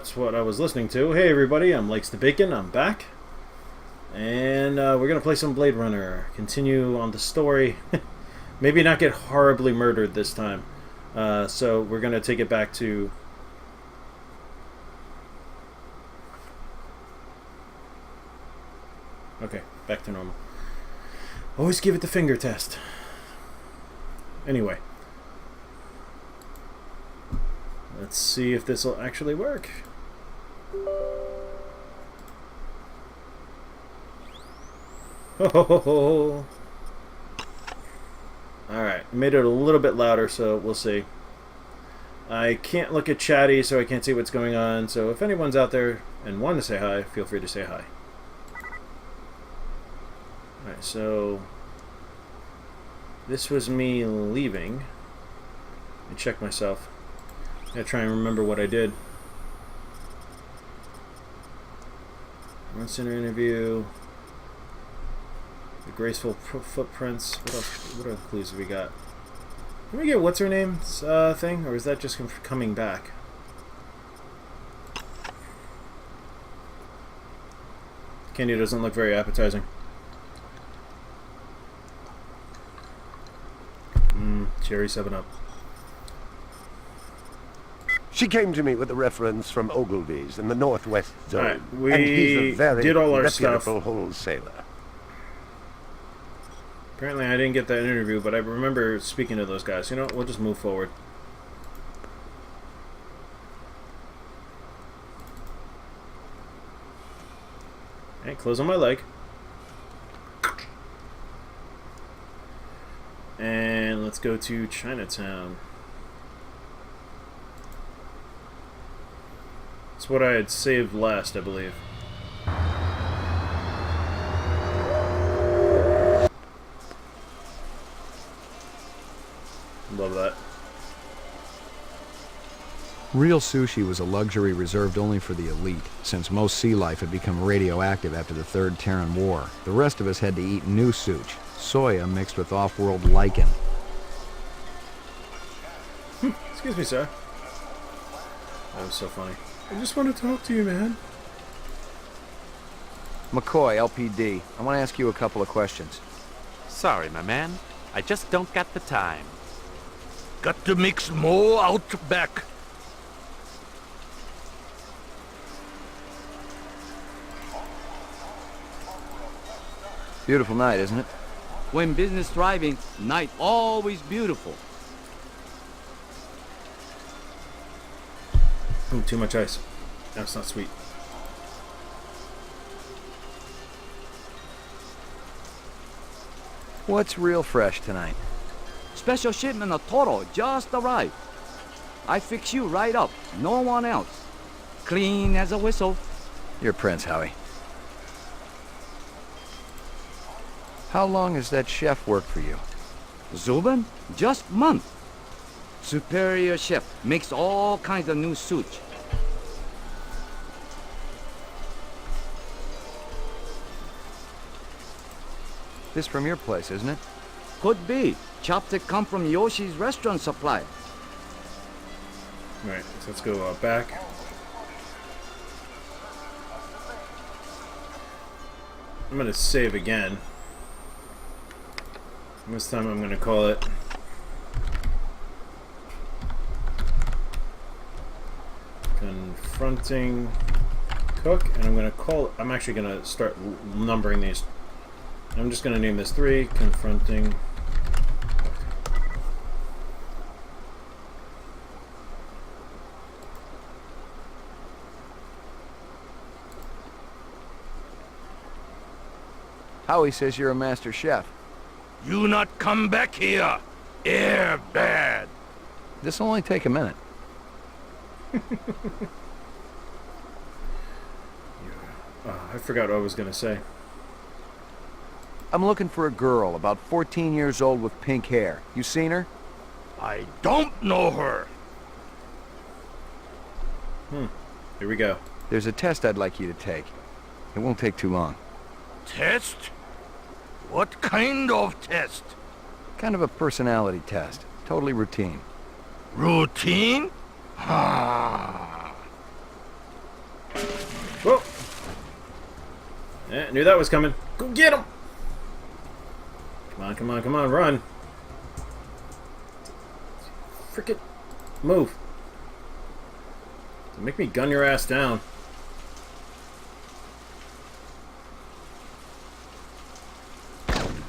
that's what I was listening to. Hey everybody, I'm LikesTheBacon, I'm back. And we're going to play some Blade Runner. Continue on the story. Maybe not get horribly murdered this time. So we're going to take it back to... Okay, back to normal. Always give it the finger test. Anyway. Let's see if this will actually work. Ho ho ho ho. Alright, made it a little bit louder, so we'll see. I can't look at chatty, so I can't see what's going on, so if anyone's out there and want to say hi, feel free to say hi. Alright, so this was me leaving. Let me check myself. I'm going to try and remember what I did. Run center interview. The graceful footprints. What else? What other clues have we got? Can we get what's her name's thing, or is that just coming back? Candy doesn't look very appetizing. Cherry 7-Up. She came to me with a reference from Ogilvy's in the Northwest Zone. Right, we and he's a very did all our reputable stuff. wholesaler. Apparently I didn't get that interview, but I remember speaking to those guys. You know what? We'll just move forward. Alright, close on my leg. And let's go to Chinatown. That's what I had saved last, I believe. Love that. Real sushi was a luxury reserved only for the elite, since most sea life had become radioactive after the Third Terran War. The rest of us had to eat new sushi, soya mixed with off-world lichen. Excuse me, sir. That was so funny. I just want to talk to you, man. McCoy, LPD. I want to ask you a couple of questions. Sorry, my man. I just don't got the time. Got to mix more out back. Beautiful night, isn't it? When business thriving, night always beautiful. Ooh, too much ice. That's not sweet. What's real fresh tonight? Special shipment of Toro just arrived. I fix you right up, no one else. Clean as a whistle. You're Prince, Howie. How long has that chef worked for you? Zubin, just month. Superior chef, makes all kinds of new sushi. This from your place, isn't it? Could be. Chopstick come from Yoshi's restaurant supply. Alright, so let's go back. I'm going to save again. This time I'm going to call it Confronting Cook, and I'm going to call it, I'm actually going to start numbering these. I'm just going to name this 3, Confronting. Howie says you're a master chef. You not come back here. Air bad. This'll only take a minute. I forgot what I was going to say. I'm looking for a girl, about 14 years old with pink hair. You seen her? I don't know her. Here we go. There's a test I'd like you to take. It won't take too long. Test? What kind of test? Kind of a personality test. Totally routine. Routine? Ah. Knew that was coming. Go get him! Come on, come on, come on, run. Frickin' move. Make me gun your ass down.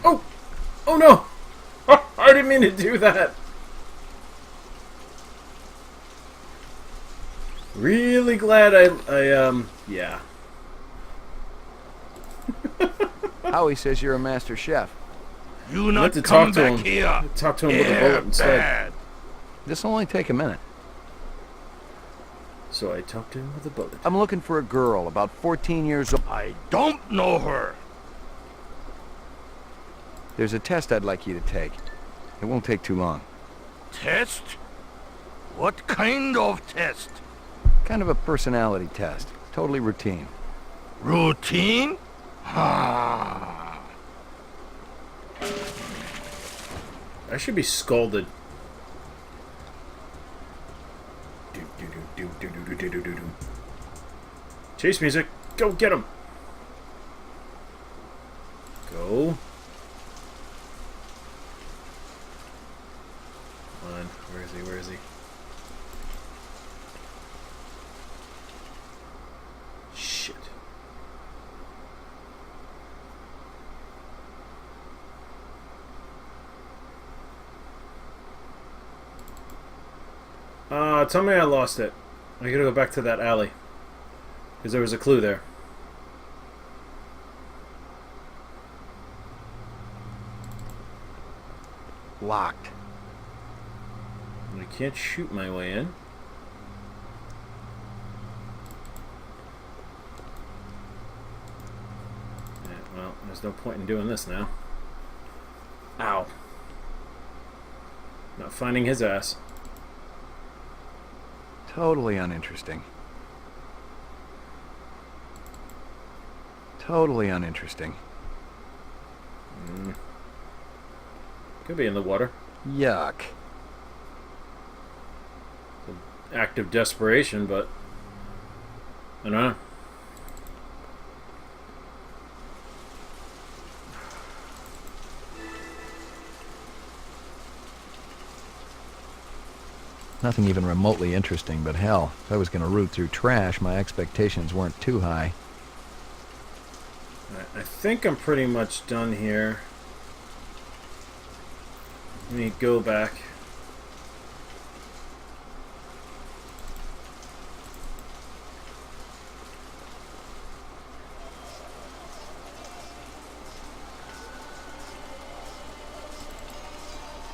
Oh! Oh no! I didn't mean to do that! Really glad yeah. Howie says you're a master chef. You I not meant to come talk to back him. here. Talk to him with a bullet instead. Bad. This'll only take a minute. So I talked to him with a bullet. I'm looking for a girl, about 14 years old. I don't know her. There's a test I'd like you to take. It won't take too long. Test? What kind of test? Kind of a personality test. Totally routine. Routine? Ah. I should be scolded. Chase music. Go get him. Go. Come on. Where is he? Where is he? Shit. Tell me I lost it. I gotta go back to that alley. Because there was a clue there. Locked. I can't shoot my way in. Yeah, well, there's no point in doing this now. Ow. Not finding his ass. Totally uninteresting. Totally uninteresting. Could be in the water. Yuck. Act of desperation, but I don't know. Nothing even remotely interesting, but hell, if I was going to root through trash, my expectations weren't too high. Alright, I think I'm pretty much done here. Let me go back.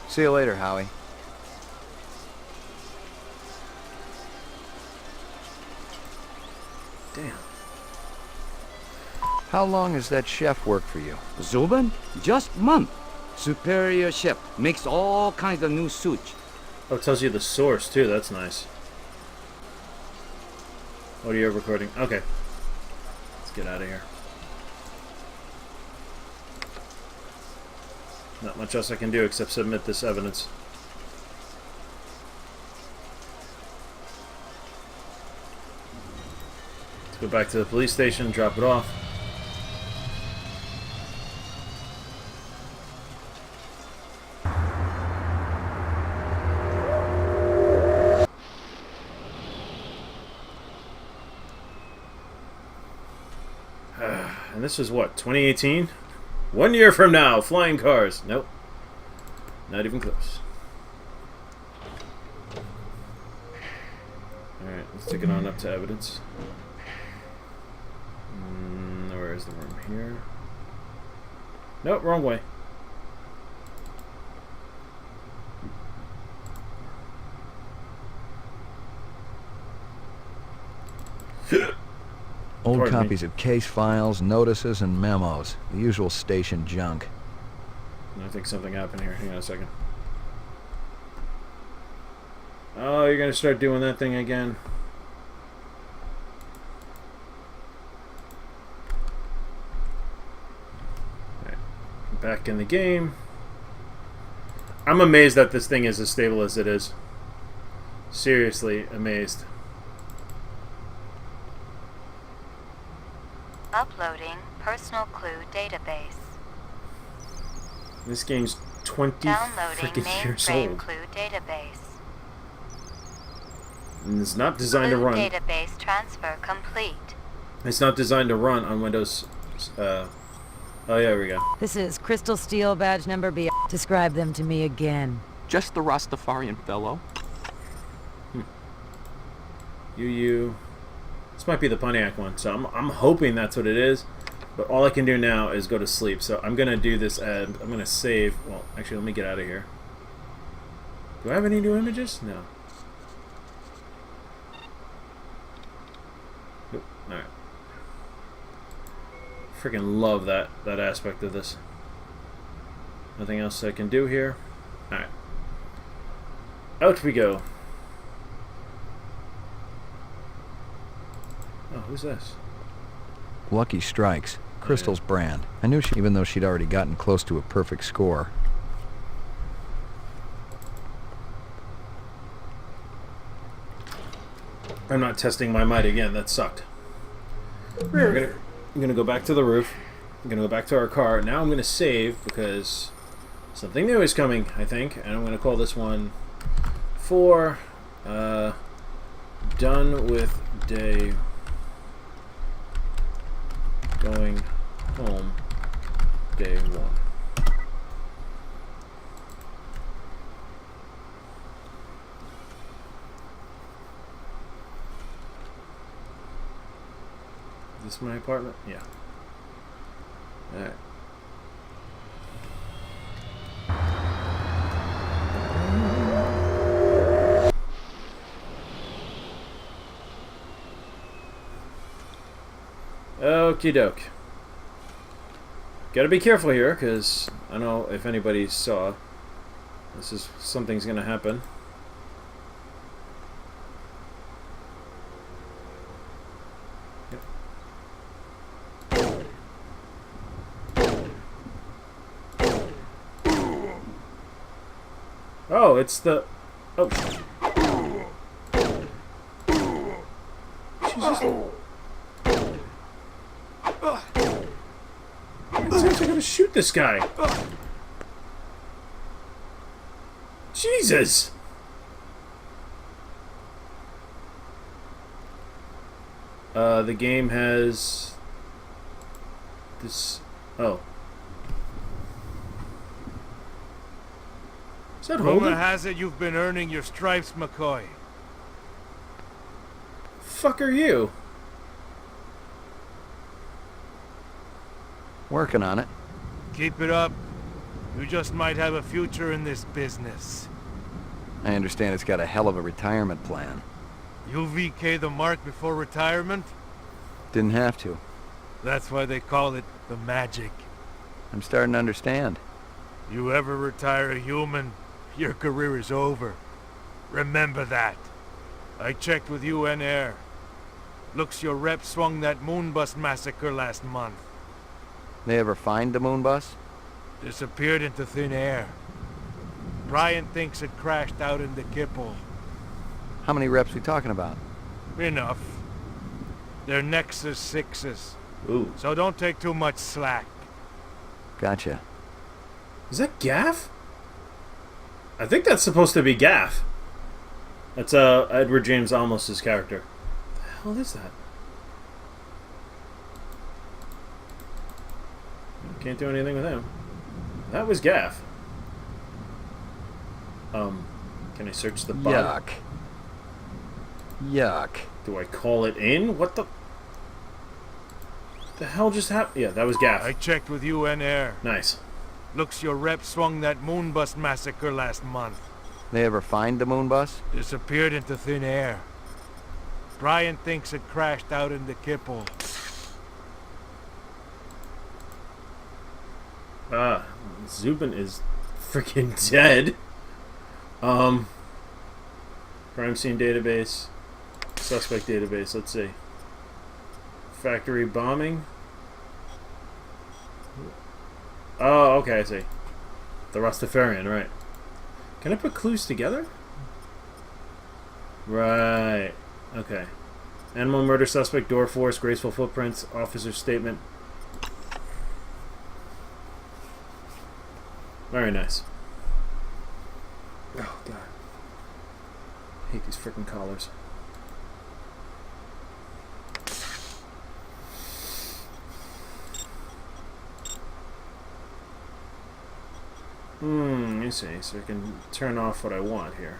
See you later, Howie. Damn. How long has that chef worked for you? Zubin? Just month. Superior chef makes all kinds of new sushi. Oh, it tells you the source too. That's nice. Audio recording. Okay. Let's get out of here. Not much else I can do except submit this evidence. Let's go back to the police station, drop it off. And this is what, 2018? 1 year from now, flying cars. Nope. Not even close. Alright, let's take it on up to evidence. Where is the room here? Nope, wrong way. Old Pardon me. copies of case files, notices, and memos. The usual station junk. I think something happened here. Hang on a second. Oh, you're gonna start doing that thing again. Alright. Back in the game. I'm amazed that this thing is as stable as it is. Seriously amazed. Uploading personal clue database. This game's 20 Downloading freaking years mainframe old. clue database. And it's not designed to Clue run. database transfer complete. It's not designed to run on Windows. Oh, yeah, here we go. This is Crystal Steel badge number B. Describe them to me again. Just the Rastafarian fellow. You. This might be the Pontiac one, so I'm hoping that's what it is. But all I can do now is go to sleep. So I'm gonna do this. I'm gonna save. Well, actually, let me get out of here. Do I have any new images? No. Nope. All right. Freaking love that aspect of this. Nothing else I can do here. All right. Out we go. Oh, who's this? Lucky Strikes, Crystal's brand. I knew she, even though she'd already gotten close to a perfect score. I'm not testing my might again. That sucked. I'm gonna go back to the roof. I'm gonna go back to our car. Now I'm gonna save because something new is coming, I think, and I'm gonna call this one 4. Done with day. Going home. Day 1. Is this my apartment? Yeah. Alright. Okie doke. Gotta be careful here, because I don't know if anybody saw. This is something's gonna happen. Oh, it's the... Oh. Jesus. It's actually gonna shoot this guy. Jesus! The game has... this... Oh. Is that Rumor Hogan? has it you've been earning your stripes, McCoy. Fuck are you? Working on it. Keep it up. You just might have a future in this business. I understand it's got a hell of a retirement plan. You VK the mark before retirement? Didn't have to. That's why they call it the magic. I'm starting to understand. You ever retire a human, your career is over. Remember that. I checked with UN Air. Looks your rep swung that moonbus massacre last month. They ever find the moon bus? Disappeared into thin air. Brian thinks it crashed out in the Kipple. How many reps we talking about? Enough. They're Nexus 6s, Ooh. so don't take too much slack. Gotcha. Is that Gaff? I think that's supposed to be Gaff. That's Edward James Olmos' character. What the hell is that? Can't do anything with him. That was Gaff. Can I search the bottom? Yuck. Yuck. Do I call it in? What the hell just happened? Yeah, that was Gaff. I checked with UN Air. Nice. Looks your rep swung that moonbus massacre last month. They ever find the moon bus? Disappeared into thin air. Brian thinks it crashed out in the Kipple. Zubin is freaking dead. Crime scene database. Suspect database, let's see. Factory bombing. Oh, okay, I see. The Rastafarian, right. Can I put clues together? Right. Okay. Animal murder suspect, door force, graceful footprints, officer's statement. Very nice. Oh, God. I hate these freaking collars. Let me see, so I can turn off what I want here.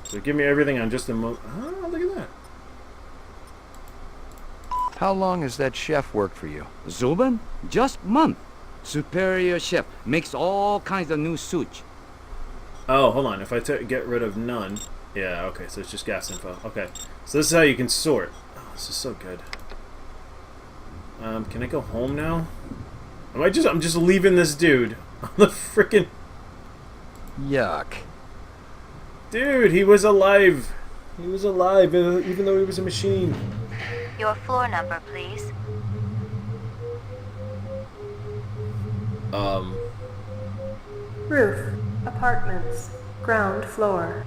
So give me everything on just a moment. Oh, look at that. How long has that chef worked for you? Zubin? Just month. Superior chef makes all kinds of new sushi. Oh, hold on. If I get rid of none. Yeah, okay, so it's just gas info. Okay. So this is how you can sort. Oh, this is so good. Can I go home now? I'm just leaving this dude on the freaking... Yuck. Dude, he was alive. He was alive, even though he was a machine. Your floor number, please. Roof. Apartments. Ground floor.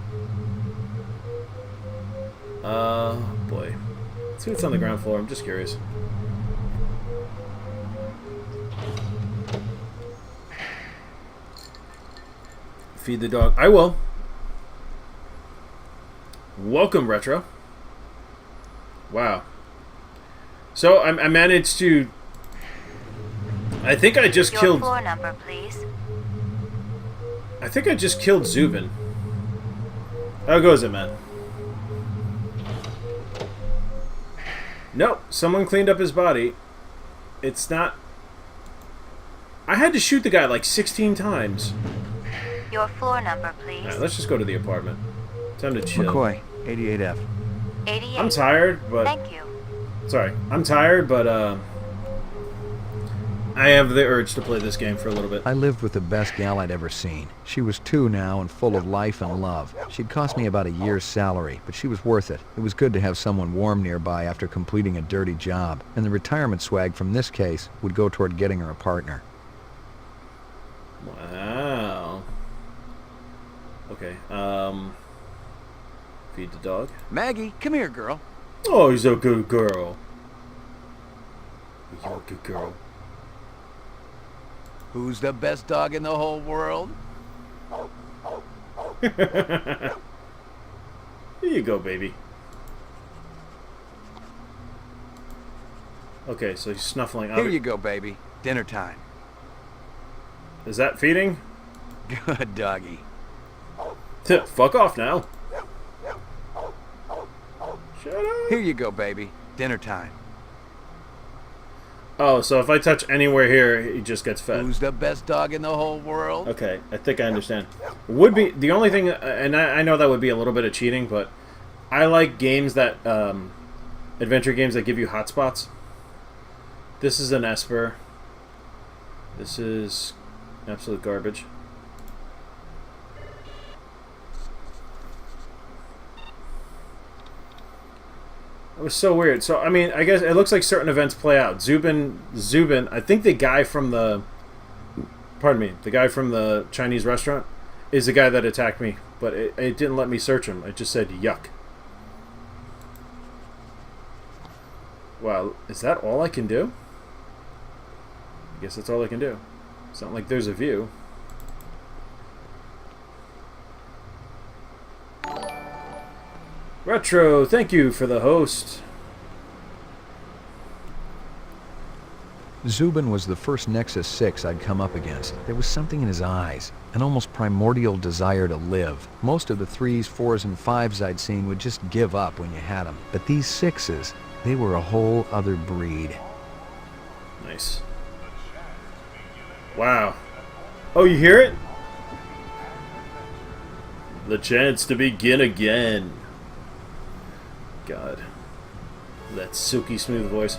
Boy. Let's see what's on the ground floor. I'm just curious. Feed the dog. I will. Welcome, Retro. Wow. So, I managed to... I think I just Your killed... floor number, please. I think I just killed Zubin. How goes it, man? Nope. Someone cleaned up his body. It's not... I had to shoot the guy like 16 times. Your floor number, please. Alright, let's just go to the apartment. Time to chill. McCoy, 88F. 88. I'm tired, but... Thank you. Sorry. I'm tired, but, I have the urge to play this game for a little bit. I lived with the best gal I'd ever seen. She was 2 now and full of life and love. She'd cost me about a year's salary, but she was worth it. It was good to have someone warm nearby after completing a dirty job, and the retirement swag from this case would go toward getting her a partner. Wow. Okay, feed the dog. Maggie, come here, girl. Oh, he's a good girl. You're a good girl. Who's the best dog in the whole world? Here you go, baby. Okay, so he's snuffling. Here you go, baby. Dinner time. Is that feeding? Good doggy. Fuck off now. Shut up. Here you go, baby. Dinner time. Oh, so if I touch anywhere here, he just gets fed. Who's the best dog in the whole world? Okay, I think I understand. Would be the only thing, and I know that would be a little bit of cheating, but I like games that, adventure games that give you hotspots. This is an Esper. This is absolute garbage. It was so weird. So, I mean, I guess it looks like certain events play out. Zubin, I think the guy from the... Pardon me. The guy from the Chinese restaurant is the guy that attacked me. But it didn't let me search him. It just said, yuck. Wow, is that all I can do? I guess that's all I can do. It's not like there's a view. Retro, thank you for the host. Zubin was the first Nexus 6 I'd come up against. There was something in his eyes, an almost primordial desire to live. Most of the 3s, 4s, and 5s I'd seen would just give up when you had them. But these 6s, they were a whole other breed. Nice. Wow. Oh, you hear it? The chance to begin again. God. That silky smooth voice.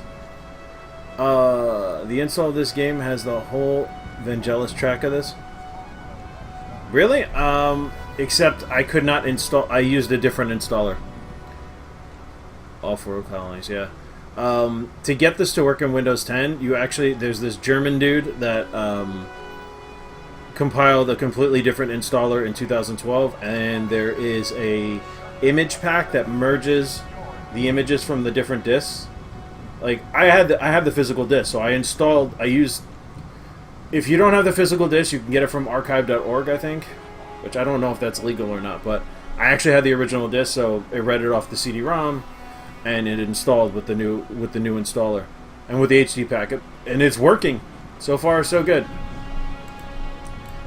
The install of this game has the whole Vangelis track of this. Really? Except I could not install... I used a different installer. Off-world colonies, yeah. To get this to work in Windows 10, you actually... There's this German dude that compiled a completely different installer in 2012, and there is a image pack that merges the images from the different discs. Like I have the physical disc, so I used. If you don't have the physical disc, you can get it from archive.org, I think, which I don't know if that's legal or not, but I actually had the original disc, so it read it off the CD-ROM, and it installed with the new installer and with the HD packet, and it's working. So far, so good.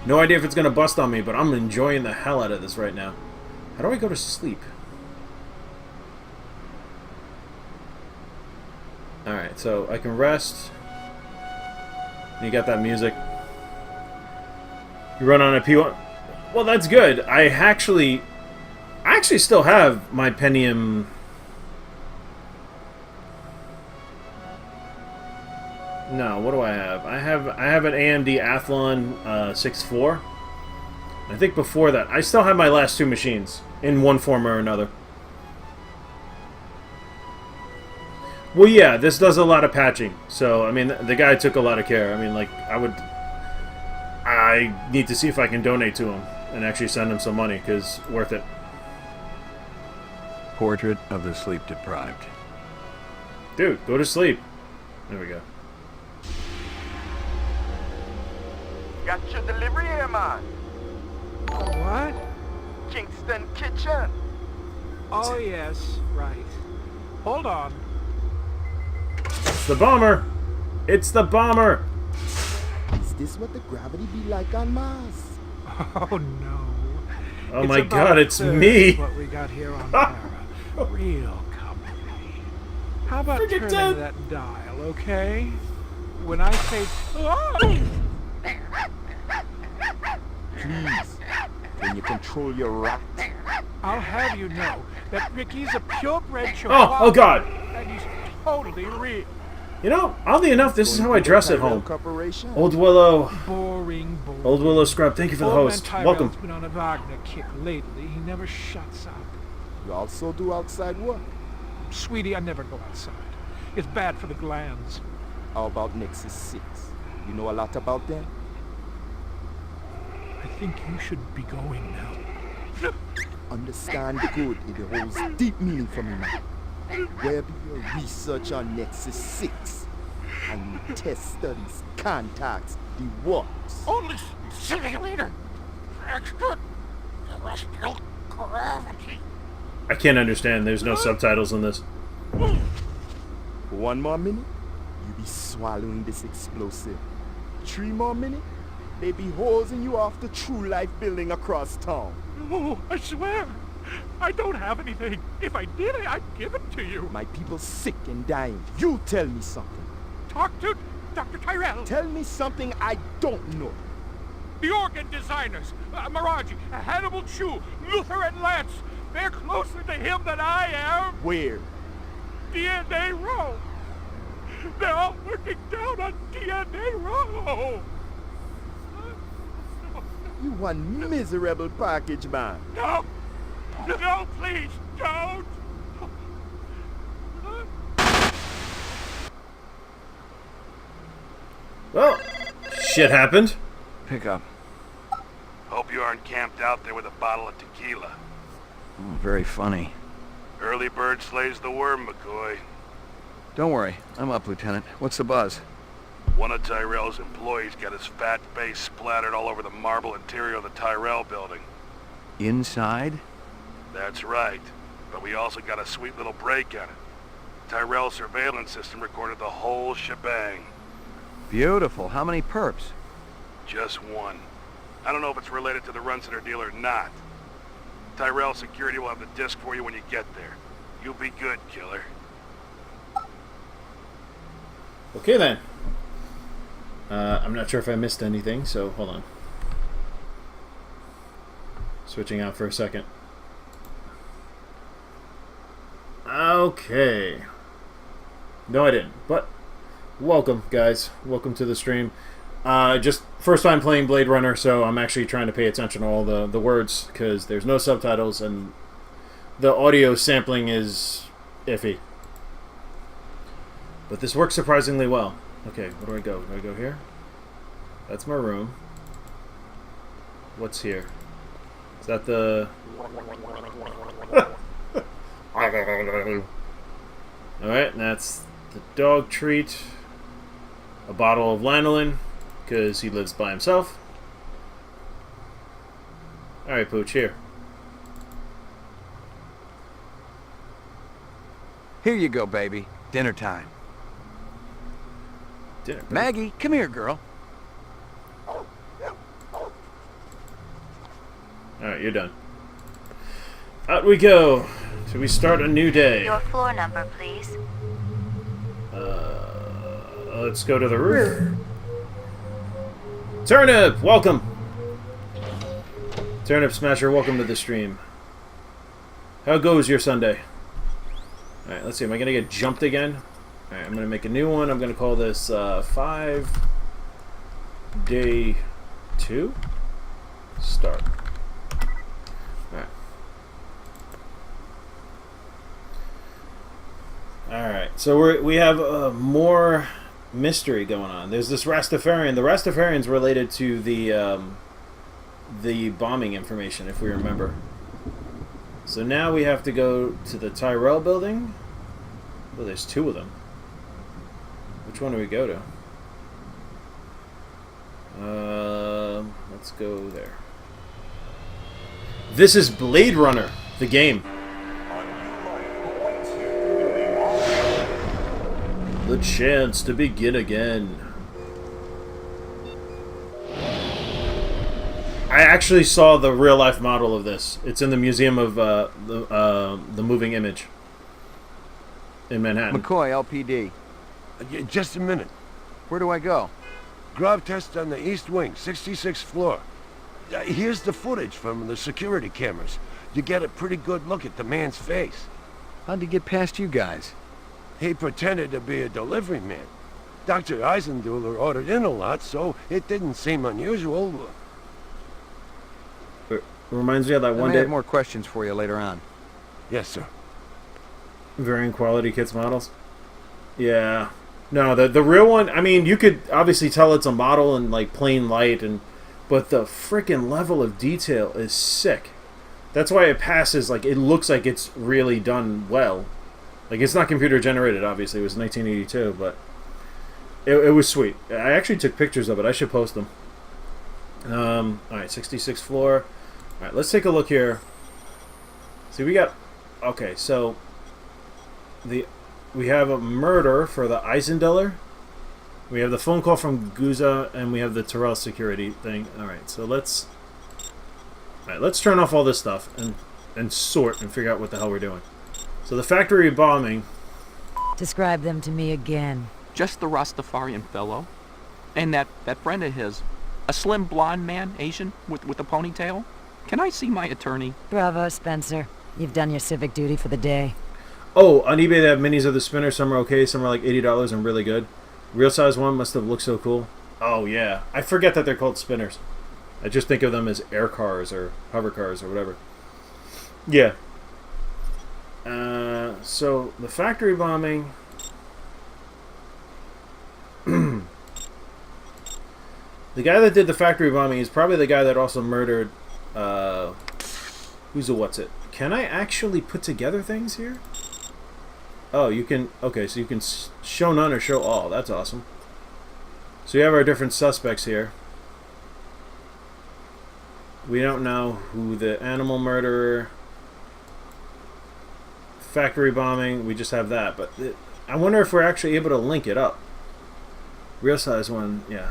No idea if it's gonna bust on me, but I'm enjoying the hell out of this right now. How do I go to sleep? Alright, so I can rest. You got that music. You run on a P1. Well, that's good. I actually still have my Pentium. No, what do I have? I have an AMD Athlon 6.4. I think before that, I still have my last two machines in one form or another. Well, yeah, this does a lot of patching. So, I mean, the guy took a lot of care. I mean, like, I need to see if I can donate to him and actually send him some money, because worth it. Portrait of the sleep deprived. Dude, go to sleep. There we go. Got your delivery here, man. What? Kingston Kitchen. Oh, yes, right. Hold on. It's the bomber! It's the bomber! Is this what the gravity be like on Mars? Oh, no. Oh It's my about god, it's third me! What we got here on Terra. Real company. How about Friggin' turning dead. that dial, okay? When I say... Oh! Please, can you control your rat? I'll have you know that Ricky's a purebred chihuahua. Oh god! And he's totally real. You know, oddly enough, this is how I dress at home. Corporation. Old Willow. Boring. Old Willow Scrub, thank you for the Old host. man Welcome. Tyrell's been on a Wagner kick lately. He never shuts up. You also do outside work. Sweetie, I never go outside. It's bad for the glands. How about Nexus 6? You know a lot about them? I think you should be going now. Understand good, it holds deep meaning for me now. Where be your research on Nexus 6? And your test studies, contacts, the works? Only simulator extraterrestrial gravity. I can't understand, there's no subtitles in this. One more minute, you be swallowing this explosive. 3 more minutes, they be hosing you off the True Life building across town. No, I swear. I don't have anything. If I did, I'd give it to you. My people sick and dying. You tell me something. Talk to Dr. Tyrell. Tell me something I don't know. The organ designers. Miraji, Hannibal Chu, Luther and Lance. They're closer to him than I am. Where? DNA Row. They're all working down on DNA Row. You one miserable package man. No! No, please, don't! Well, shit happened. Pick up. Hope you aren't camped out there with a bottle of tequila. Oh, very funny. Early bird slays the worm, McCoy. Don't worry. I'm up, Lieutenant. What's the buzz? One of Tyrell's employees got his fat face splattered all over the marble interior of the Tyrell building. Inside? That's right. But we also got a sweet little break on it. Tyrell's surveillance system recorded the whole shebang. Beautiful. How many perps? Just one. I don't know if it's related to the Runcenter deal or not. Tyrell security will have the disc for you when you get there. You'll be good, killer. Okay then. I'm not sure if I missed anything, so hold on. Switching out for a second. Okay. No, I didn't. But welcome, guys. Welcome to the stream. Just first time playing Blade Runner, so I'm actually trying to pay attention to all the words because there's no subtitles and the audio sampling is iffy. But this works surprisingly well. Okay, where do I go? Do I go here? That's my room. What's here? Is that the... Alright, and that's the dog treat. A bottle of lanolin, because he lives by himself. Alright, Pooch, here. Here you go, baby. Dinner time. Dinner. Maggie, come here, girl. Alright, you're done. Out we go. Should we start a new day? Your floor number, please. Let's go to the roof. Turnip, welcome. Turnip Smasher, welcome to the stream. How goes your Sunday? Alright, let's see. Am I going to get jumped again? Alright, I'm going to make a new one. I'm going to call this 5 Day 2 Start. Alright. Alright, so we have more mystery going on. There's this Rastafarian. The Rastafarian's related to the bombing information, if we remember. So now we have to go to the Tyrell building. Well, there's 2 of them. Which one do we go to? Let's go there. This is Blade Runner, the game. The chance to begin again. I actually saw the real-life model of this. It's in the Museum of the Moving Image in Manhattan. McCoy, LPD. Just a minute. Where do I go? Grav test on the east wing, 66th floor. Here's the footage from the security cameras. You get a pretty good look at the man's face. How'd he get past you guys? He pretended to be a delivery man. Dr. Eisenduler ordered in a lot, so it didn't seem unusual. It reminds me of that I one may day. have more questions for you later on. Yes, sir. Varying quality kits models. Yeah. No, the real one, I mean, you could obviously tell it's a model in like plain light, but the freaking level of detail is sick. That's why it passes, like, it looks like it's really done well. Like, it's not computer generated, obviously. It was 1982, but it was sweet. I actually took pictures of it. I should post them. Alright, 66th floor. Alright, let's take a look here. See, we got... Okay, so... We have a murder for the Eisenduler. We have the phone call from Guza, and we have the Terrell security thing. Alright, so let's... Alright, let's turn off all this stuff and sort and figure out what the hell we're doing. So the factory bombing... Describe them to me again. Just the Rastafarian fellow. And that friend of his. A slim blonde man, Asian, with a ponytail. Can I see my attorney? Bravo, Spencer. You've done your civic duty for the day. Oh, on eBay they have minis of the spinner. Some are okay, some are like $80 and really good. Real size one must have looked so cool. Oh yeah, I forget that they're called spinners. I just think of them as air cars or hover cars or whatever. Yeah. So the factory bombing. The guy that did the factory bombing is probably the guy that also murdered. Who's a what's it? Can I actually put together things here? Oh, you can. Okay, so you can show none or show all. That's awesome. So we have our different suspects here. We don't know who the animal murderer, factory bombing, we just have that. But I wonder if we're actually able to link it up. Real size one, yeah.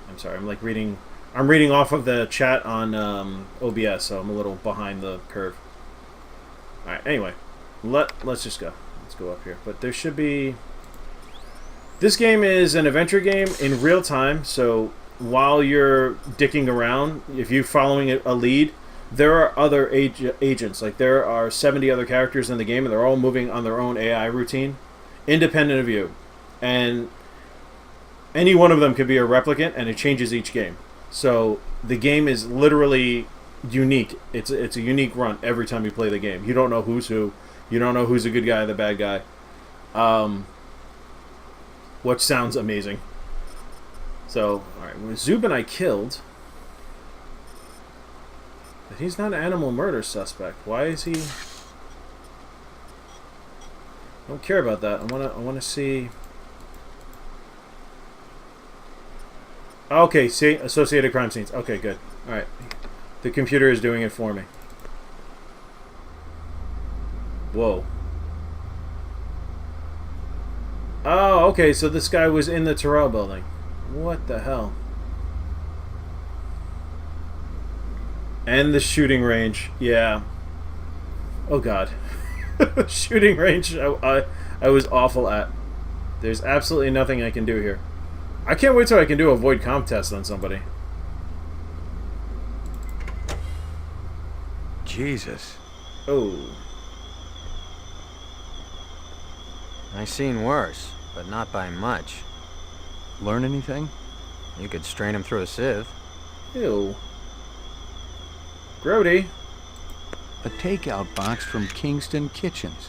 I'm sorry, I'm like reading. I'm reading off of the chat on OBS, so I'm a little behind the curve. All right. Anyway, let's just go. Let's go up here. But there should be. This game is an adventure game in real time, so while you're dicking around, if you're following a lead, there are other agents. Like, there are 70 other characters in the game, and they're all moving on their own AI routine, independent of you. And any one of them could be a replicant, and it changes each game. So the game is literally unique. It's a unique run every time you play the game. You don't know who's who. You don't know who's the good guy or the bad guy. Which sounds amazing. So, alright, Zub and I killed. He's not an animal murder suspect. Why is he? I don't care about that. I wanna see. Okay, see, associated crime scenes. Okay, good. All right, the computer is doing it for me. Whoa. Oh, okay, so this guy was in the Terrell building. What the hell? And the shooting range, yeah. Oh god. Shooting range, I was awful at. There's absolutely nothing I can do here. I can't wait till I can do a void comp test on somebody. Jesus. Oh. I seen worse, but not by much. Learn anything? You could strain him through a sieve. Ew. Grody. A takeout box from Kingston Kitchens.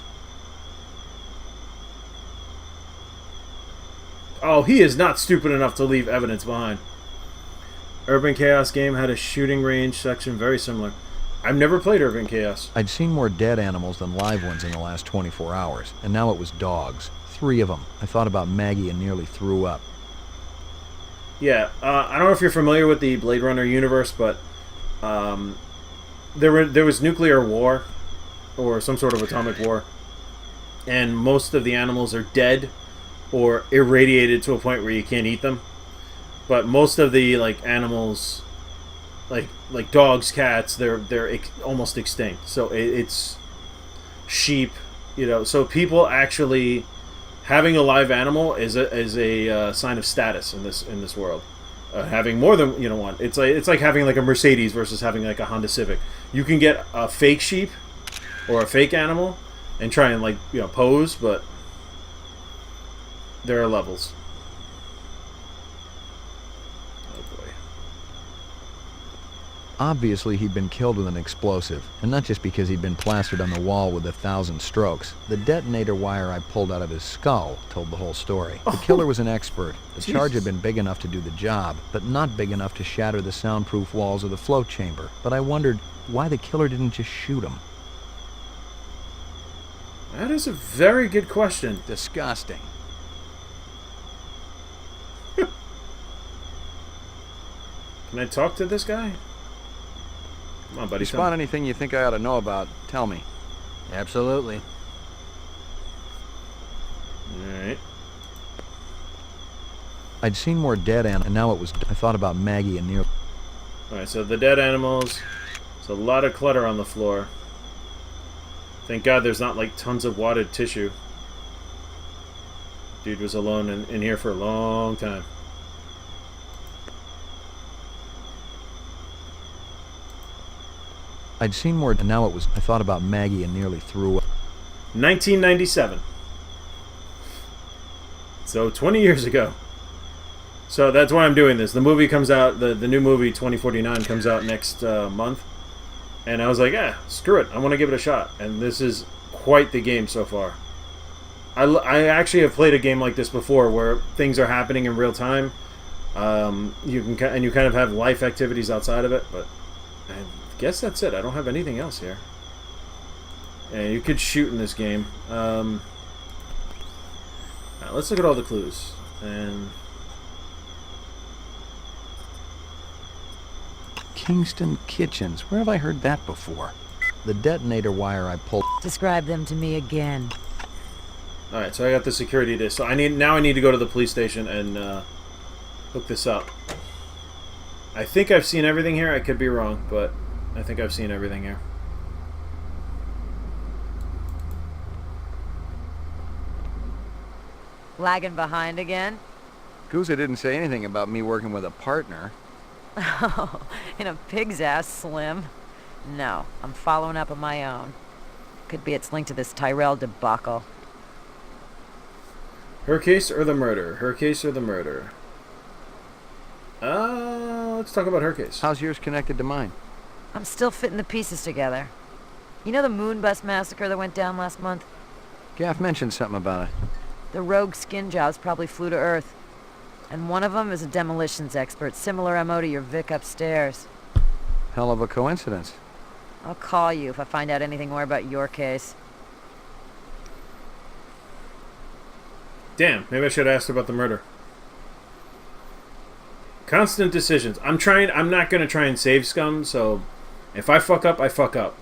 Oh, he is not stupid enough to leave evidence behind. Urban Chaos game had a shooting range section very similar. I've never played Urban Chaos. I'd seen more dead animals than live ones in the last 24 hours, and now it was dogs. 3 of them. I thought about Maggie and nearly threw up. Yeah, I don't know if you're familiar with the Blade Runner universe, but there was nuclear war, or some sort of atomic war, and most of the animals are dead or irradiated to a point where you can't eat them. But most of the animals, like dogs, cats, they're almost extinct. So it's sheep, So people actually having a live animal is a sign of status in this world. Having more than one, it's like having a Mercedes versus having a Honda Civic. You can get a fake sheep or a fake animal and try and pose, but there are levels. Oh boy. Obviously, he'd been killed with an explosive, and not just because he'd been plastered on the wall with 1,000 strokes. The detonator wire I pulled out of his skull told the whole story. The killer was an expert. The charge had been big enough to do the job, but not big enough to shatter the soundproof walls of the float chamber. But I wondered why the killer didn't just shoot him. That is a very good question. Disgusting. Can I talk to this guy? Come on, buddy. If you spot anything you think I ought to know about, tell me. Absolutely. Alright. I'd seen more dead animals, and now it was... I thought about Maggie and near... Alright, so the dead animals. There's a lot of clutter on the floor. Thank God there's not, tons of wadded tissue. Dude was alone in here for a long time. I'd seen more, and now it was... I thought about Maggie and nearly threw up. 1997. So 20 years ago. So that's why I'm doing this. The movie comes out, the new movie 2049 comes out next month. And I was like, screw it. I want to give it a shot. And this is quite the game so far. I actually have played a game like this before where things are happening in real time. You kind of have life activities outside of it, but I guess that's it. I don't have anything else here. And you could shoot in this game. Now let's look at all the clues. And Kingston Kitchens. Where have I heard that before? The detonator wire I pulled... Describe them to me again. Alright, so I got the security disc. So I need to go to the police station and hook this up. I think I've seen everything here. I could be wrong, but I think I've seen everything here. Lagging behind again? Gouza didn't say anything about me working with a partner. Oh, in a pig's ass, Slim. No, I'm following up on my own. Could be it's linked to this Tyrell debacle. Her case or the murder? Her case or the murder? Let's talk about her case. How's yours connected to mine? I'm still fitting the pieces together. You know the Moonbus massacre that went down last month? Gaff mentioned something about it. The rogue skin jobs probably flew to Earth. And one of them is a demolitions expert, similar MO to your Vic upstairs. Hell of a coincidence. I'll call you if I find out anything more about your case. Damn, maybe I should have asked about the murder. Constant decisions. I'm not going to try and save scum, so if I fuck up, I fuck up.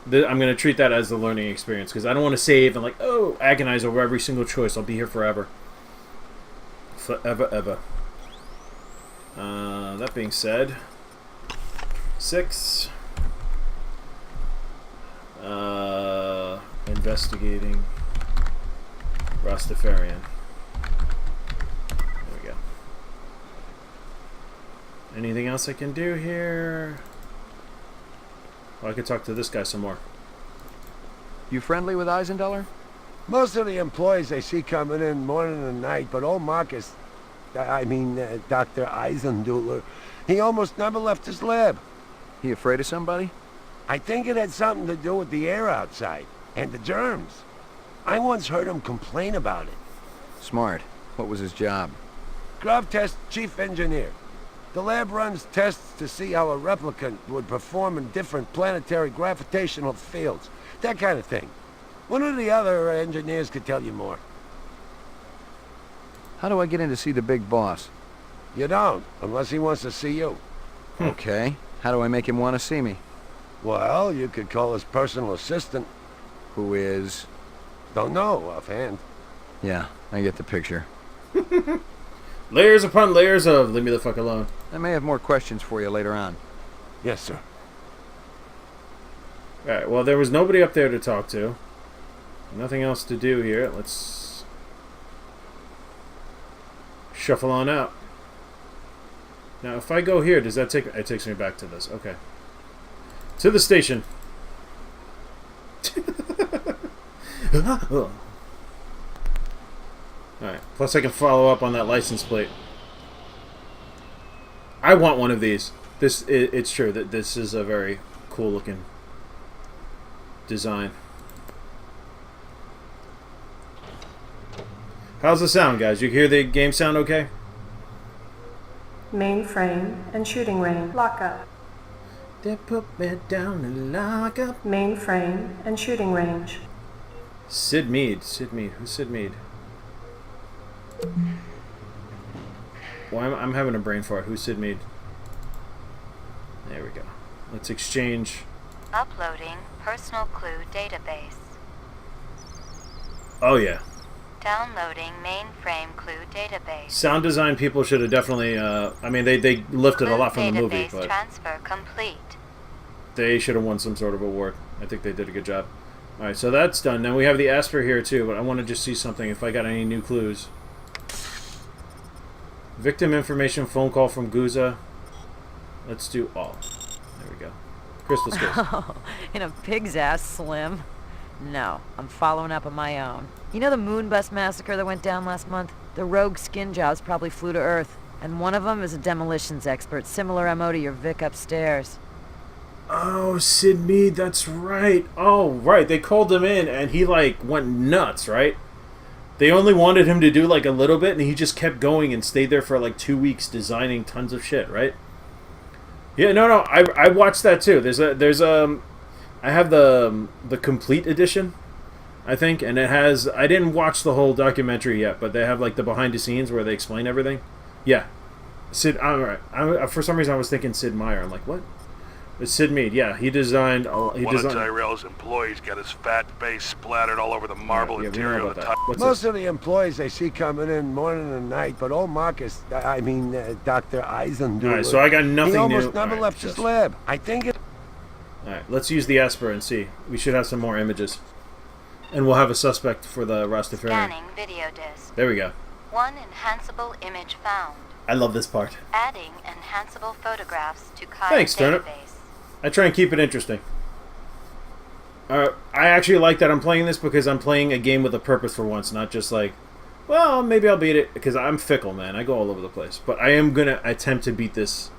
I'm going to treat that as the learning experience, because I don't want to save and, like, oh, agonize over every single choice. I'll be here forever. Forever, ever. That being said, 6. Investigating Rastafarian. There we go. Anything else I can do here? Oh, I could talk to this guy some more. You friendly with Eisendeller? Most of the employees I see coming in morning and night, but old Marcus, Dr. Eisendeller, he almost never left his lab. He afraid of somebody? I think it had something to do with the air outside, and the germs. I once heard him complain about it. Smart. What was his job? Grav Test Chief Engineer. The lab runs tests to see how a replicant would perform in different planetary gravitational fields. That kind of thing. One of the other engineers could tell you more. How do I get in to see the big boss? You don't, unless he wants to see you. Okay. How do I make him want to see me? Well, you could call his personal assistant. Who is? Don't know offhand. Yeah, I get the picture. Layers upon layers of leave me the fuck alone. I may have more questions for you later on. Yes, sir. Alright, well, there was nobody up there to talk to. Nothing else to do here. Let's shuffle on out. Now, if I go here, does that take... It takes me back to this. Okay. To the station. Alright. Plus I can follow up on that license plate. I want one of these. It's true that this is a very cool looking design. How's the sound, guys? You hear the game sound okay? Mainframe and shooting range. Lockup. They put me down and lock up. Mainframe and shooting range. Sid Mead. Sid Mead. Who's Sid Mead? Well, I'm having a brain fart. Who's Sid Mead? There we go. Let's exchange. Uploading personal clue database. Oh, yeah. Downloading mainframe clue database. Sound design people should have definitely, I mean, they lifted a lot from the movie, Database but transfer complete. they should have won some sort of award. I think they did a good job. Alright, so that's done. Now we have the Asper here, too, but I want to just see something, if I got any new clues. Victim information, phone call from Guza. Let's do all. There we go. Crystal Space. Oh, in a pig's ass, Slim. No, I'm following up on my own. You know the moon bus massacre that went down last month? The rogue skin jobs probably flew to Earth, and one of them is a demolitions expert, similar MO to your Vic upstairs. Oh, Sid Mead, that's right. Oh, right. They called him in, and he, like, went nuts, right? They only wanted him to do, like, a little bit, and he just kept going and stayed there for, like, 2 weeks designing tons of shit, right? Yeah, no, I watched that, too. I have the complete edition, I think, and it has... I didn't watch the whole documentary yet, but they have, like, the behind-the-scenes where they explain everything. Yeah. Sid... Alright. For some reason, I was thinking Sid Meier. I'm like, what? It's Sid Mead, yeah. He designed... One of Tyrell's employees got his fat face splattered all over the marble interior of the Most of the employees I see coming in morning and night, but old Marcus, Dr. Eisendeller... Alright, so I got nothing new. He almost never left his lab. I think it... Alright, let's use the Esper and see. We should have some more images. And we'll have a suspect for the Rastafarian. Scanning video disc. There we go. One enhanceable image found. I love this part. Adding enhanceable photographs to Kai's Thanks, database. Turnip. I try and keep it interesting. I actually like that I'm playing this because I'm playing a game with a purpose for once, not just like, well, maybe I'll beat it, because I'm fickle, man. I go all over the place. But I am going to attempt to beat this,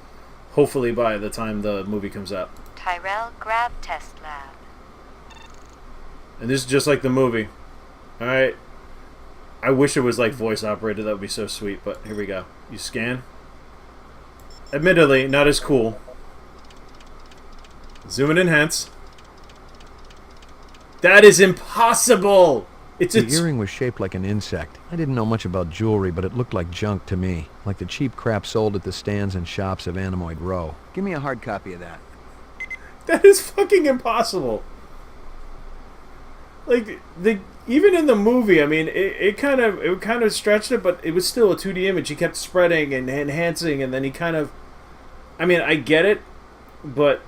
hopefully by the time the movie comes out. Tyrell Grav Test Lab. And this is just like the movie. Alright. I wish it was like voice operated. That would be so sweet, but here we go. You scan. Admittedly, not as cool. Zoom and enhance. That is impossible! The earring was shaped like an insect. I didn't know much about jewelry, but it looked like junk to me. Like the cheap crap sold at the stands and shops of Animoid Row. Give me a hard copy of that. That is fucking impossible. Like, even in the movie, I mean, it kind of stretched it, but it was still a 2D image. He kept spreading and enhancing, and then he kind of... I mean, I get it, but...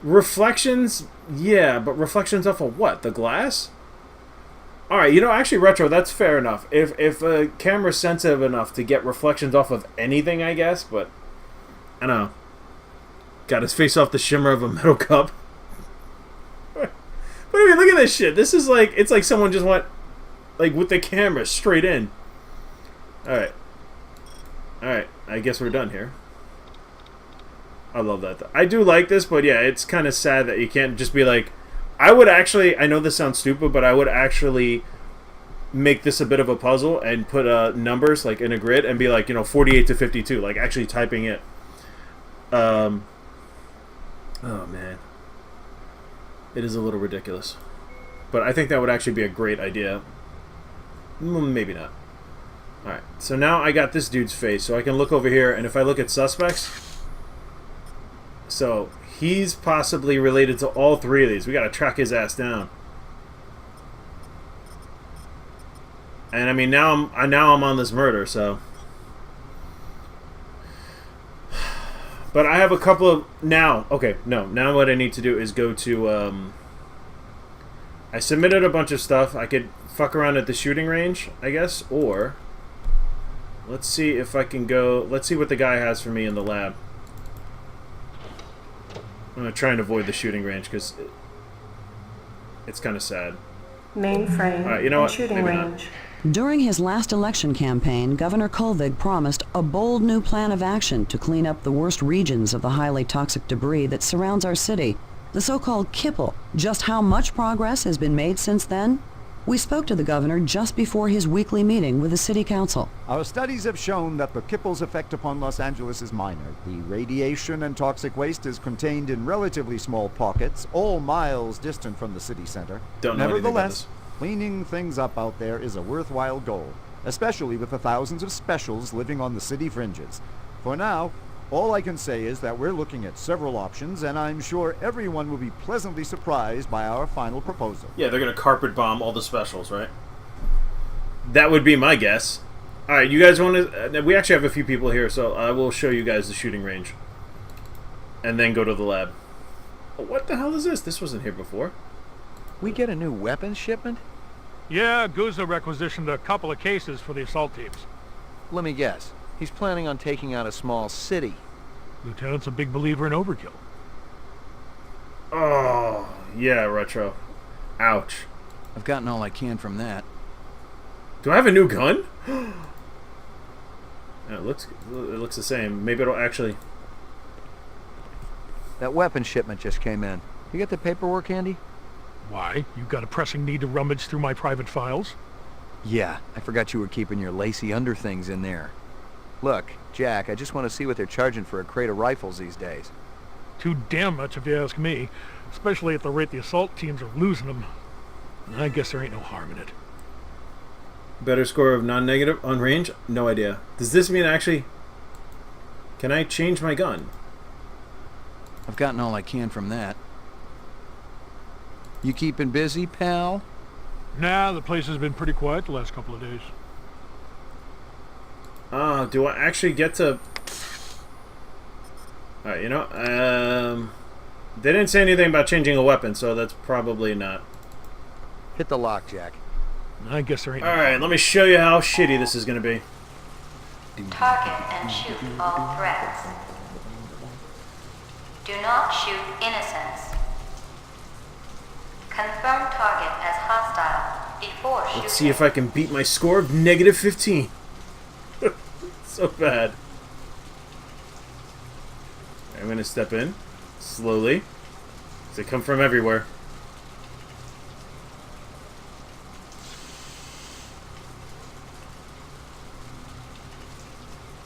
reflections, yeah, but reflections off of what? The glass? Alright, you know, actually, Retro, that's fair enough. If a camera's sensitive enough to get reflections off of anything, I guess, but... I don't know. Got his face off the shimmer of a metal cup. But I mean, look at this shit. This is like... It's like someone just went, like, with the camera straight in. Alright. Alright, I guess we're done here. I love that. I do like this, but yeah, it's kind of sad that you can't just be like... I would actually... I know this sounds stupid, but I would actually make this a bit of a puzzle and put numbers, like, in a grid and be like, you know, 48 to 52. Like, actually typing it. Oh, man. It is a little ridiculous. But I think that would actually be a great idea. Maybe not. Alright, so now I got this dude's face, so I can look over here, and if I look at suspects... So, he's possibly related to all three of these. We gotta track his ass down. And I mean, now I'm on this murder, so... But I have a couple of... Now, okay, no. Now what I need to do is go to... I submitted a bunch of stuff. I could fuck around at the shooting range, I guess, or... Let's see if I can go... Let's see what the guy has for me in the lab. I'm going to try and avoid the shooting range because it's kind of sad. Mainframe Alright, you know and what? shooting Maybe range. During his last election campaign, Governor Kolvig promised a bold new plan of action to clean up the worst regions of the highly toxic debris that surrounds our city, the so-called kipple. Just how much progress has been made since then? We spoke to the governor just before his weekly meeting with the city council. Our studies have shown that the kipple's effect upon Los Angeles is minor. The radiation and toxic waste is contained in relatively small pockets, all miles distant from the city center. Don't know anything about Nevertheless, this. cleaning things up out there is a worthwhile goal, especially with the thousands of specials living on the city fringes. For now, all I can say is that we're looking at several options, and I'm sure everyone will be pleasantly surprised by our final proposal. Yeah, they're going to carpet bomb all the specials, right? That would be my guess. Alright, you guys want to... we actually have a few people here, so I will show you guys the shooting range. And then go to the lab. What the hell is this? This wasn't here before. We get a new weapons shipment? Yeah, Guzza requisitioned a couple of cases for the assault teams. Let me guess. He's planning on taking out a small city. Lieutenant's a big believer in overkill. Oh, yeah, Retro. Ouch. I've gotten all I can from that. Do I have a new gun? It looks the same. Maybe it'll actually... That weapons shipment just came in. You got the paperwork handy? Why? You got a pressing need to rummage through my private files? Yeah, I forgot you were keeping your lacy underthings in there. Look, Jack, I just want to see what they're charging for a crate of rifles these days. Too damn much if you ask me, especially at the rate the assault teams are losing them. I guess there ain't no harm in it. Better score of non-negative on range? No idea. Does this mean actually... Can I change my gun? I've gotten all I can from that. You keeping busy, pal? Nah, the place has been pretty quiet the last couple of days. Do I actually get to... Alright, you know, they didn't say anything about changing a weapon, so that's probably not. Hit the lock, Jack. I guess there ain't Alright, let me show you how shitty this is going to be. Target and shoot all threats. Do not shoot innocents. Confirm target as hostile before shooting. Let's see if I can beat my score of negative 15. So bad. I'm going to step in slowly. They come from everywhere.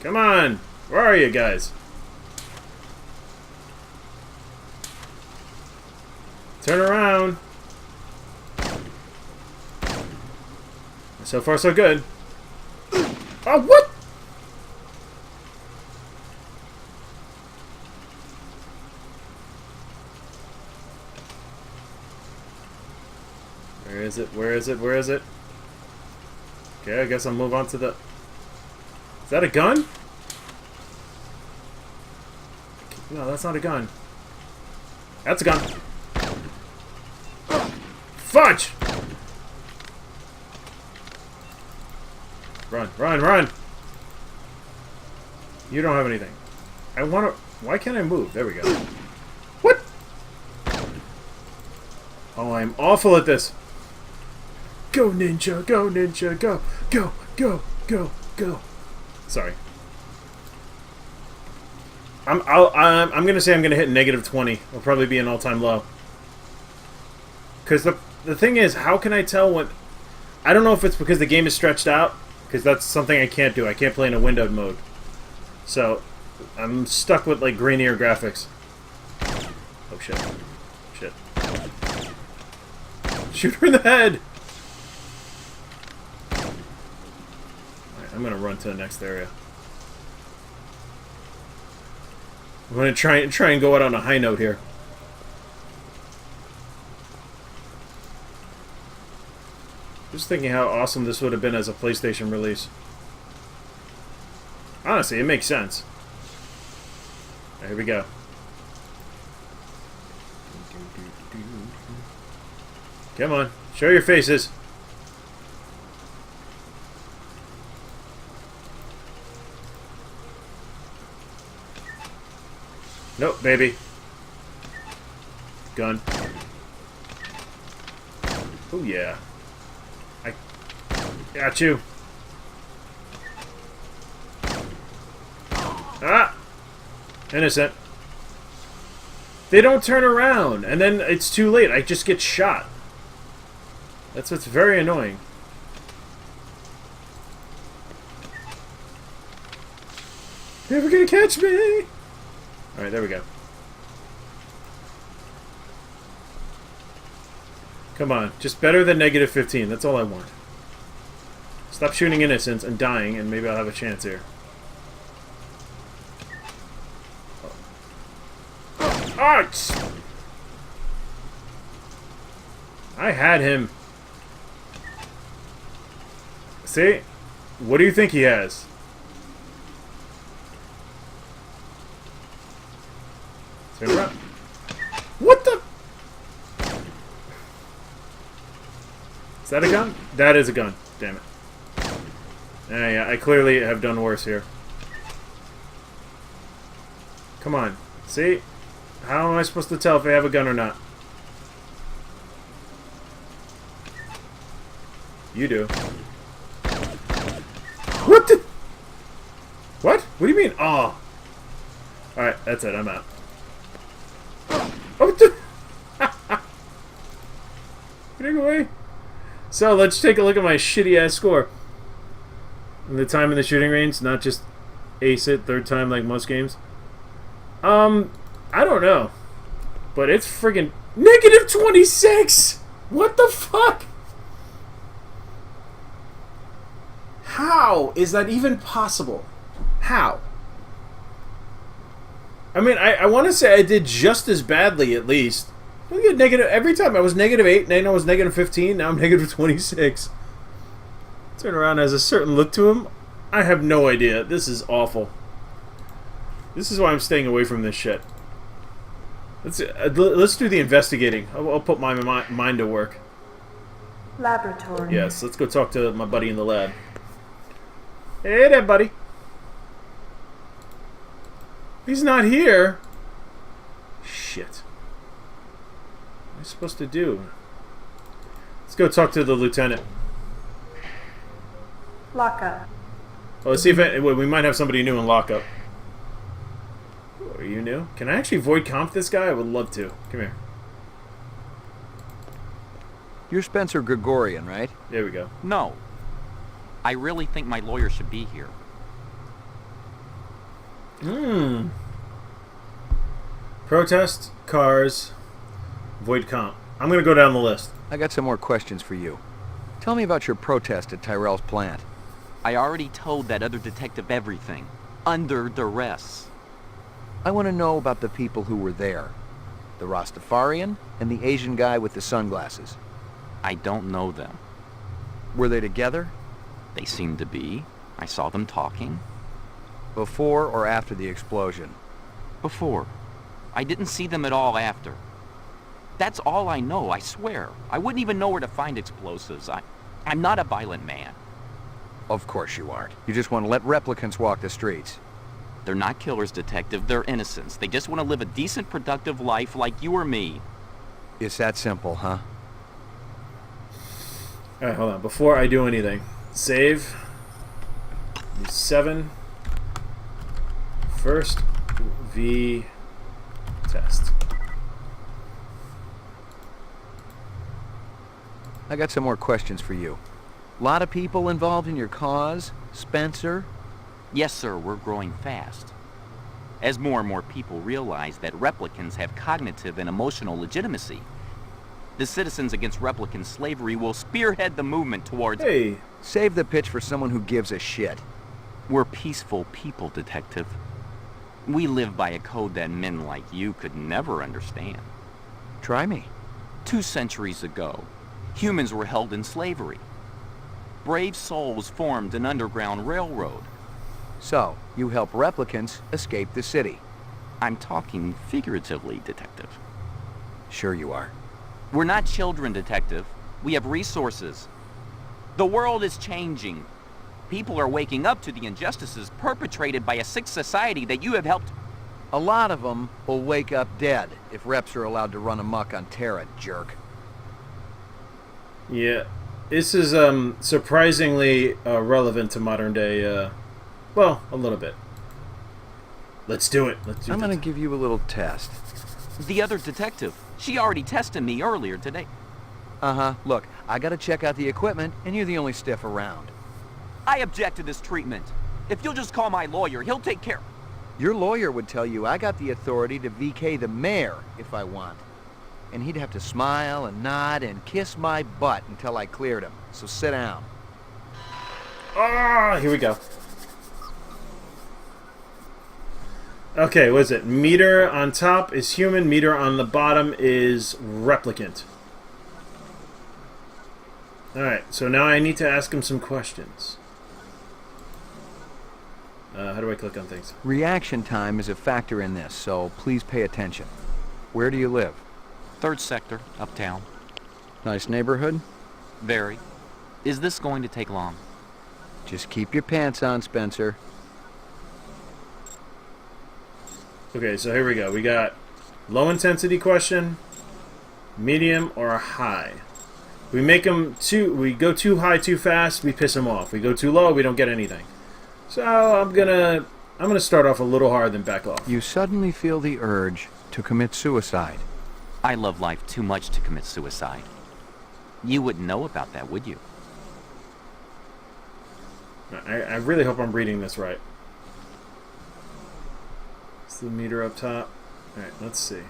Come on! Where are you guys? Turn around. So far, so good. Oh, what? Where is it? Where is it? Where is it? Okay, I guess I'll move on to the... Is that a gun? No, that's not a gun. That's a gun. Fudge! Run, run, run! You don't have anything. I want to... Why can't I move? There we go. What? Oh, I'm awful at this. Go, ninja! Go, ninja! Go! Go! Go! Go! Go! Sorry. I'm gonna say I'm gonna hit -20. It'll probably be an all-time low. Because the thing is, how can I tell when... I don't know if it's because the game is stretched out, because that's something I can't do. I can't play in a windowed mode. So, I'm stuck with, like, grainier graphics. Oh, shit. Shit. Shoot her in the head! Alright, I'm gonna run to the next area. I'm gonna try and go out on a high note here. Just thinking how awesome this would have been as a PlayStation release. Honestly, it makes sense. Here we go. Come on, show your faces. Nope, baby. Gun. Oh yeah. I got you. Ah! Innocent. They don't turn around, and then it's too late. I just get shot. That's what's very annoying. You're never gonna catch me! Alright, there we go. Come on, just better than -15. That's all I want. Stop shooting innocents and dying, and maybe I'll have a chance here. Oh, I had him. See? What do you think he has? What the? Is that a gun? That is a gun. Damn it. Yeah, I clearly have done worse here. Come on. See? How am I supposed to tell if I have a gun or not? You do. What the? What? What do you mean? Oh. Alright, that's it. I'm out. Oh, getting away. So let's take a look at my shitty ass score. And the time in the shooting range, not just ace it third time like most games. I don't know, but it's friggin' -26. What the fuck? How is that even possible? How? I mean, I want to say I did just as badly, at least. Look at negative. Every time I was -8, then I was -15, now I'm -26. Turn around has a certain look to him. I have no idea. This is awful. This is why I'm staying away from this shit. Let's do the investigating. I'll put my mind to work. Laboratory. Yes, let's go talk to my buddy in the lab. Hey there, buddy. He's not here. Shit. What am I supposed to do? Let's go talk to the lieutenant. Lockup. Oh, let's see if we might have somebody new in lockup. Are you new? Can I actually void comp this guy? I would love to. Come here. You're Spencer Gregorian, right? There we go. No. I really think my lawyer should be here. Protest, cars, Void comp. I'm gonna go down the list. I got some more questions for you. Tell me about your protest at Tyrell's plant. I already told that other detective everything. Under duress. I want to know about the people who were there. The Rastafarian and the Asian guy with the sunglasses. I don't know them. Were they together? They seemed to be. I saw them talking. Before or after the explosion? Before. I didn't see them at all after. That's all I know, I swear. I wouldn't even know where to find explosives. I'm not a violent man. Of course you aren't. You just want to let replicants walk the streets. They're not killers, Detective. They're innocents. They just want to live a decent, productive life like you or me. It's that simple, huh? Alright, hold on. Before I do anything, save 7 first V test. I got some more questions for you. Lot of people involved in your cause? Spencer? Yes, sir, we're growing fast. As more and more people realize that replicants have cognitive and emotional legitimacy, the Citizens Against Replicant Slavery will spearhead the movement towards... Hey! Save the pitch for someone who gives a shit. We're peaceful people, Detective. We live by a code that men like you could never understand. Try me. 2 centuries ago, humans were held in slavery. Brave souls formed an underground railroad. So, you help replicants escape the city. I'm talking figuratively, Detective. Sure you are. We're not children, Detective. We have resources. The world is changing. People are waking up to the injustices perpetrated by a sick society that you have helped... A lot of them will wake up dead if reps are allowed to run amok on Terra, jerk. Yeah. This is surprisingly relevant to modern day, well, a little bit. Let's do it. I'm gonna give you a little test. The other detective. She already tested me earlier today. Uh-huh. Look, I gotta check out the equipment, and you're the only stiff around. I object to this treatment. If you'll just call my lawyer, he'll take care... Your lawyer would tell you I got the authority to VK the mayor if I want. And he'd have to smile and nod and kiss my butt until I cleared him. So sit down. Ah, here we go. Okay, what is it? Meter on top is human, meter on the bottom is replicant. Alright, so now I need to ask him some questions. How do I click on things? Reaction time is a factor in this, so please pay attention. Where do you live? 3rd sector, uptown. Nice neighborhood? Very. Is this going to take long? Just keep your pants on, Spencer. Okay, so here we go. We got low intensity question, medium, or high. We make them we go too high too fast, we piss them off. We go too low, we don't get anything. So I'm gonna start off a little harder than back off. You suddenly feel the urge to commit suicide. I love life too much to commit suicide. You wouldn't know about that, would you? I really hope I'm reading this right. It's the meter up top. Alright, let's see.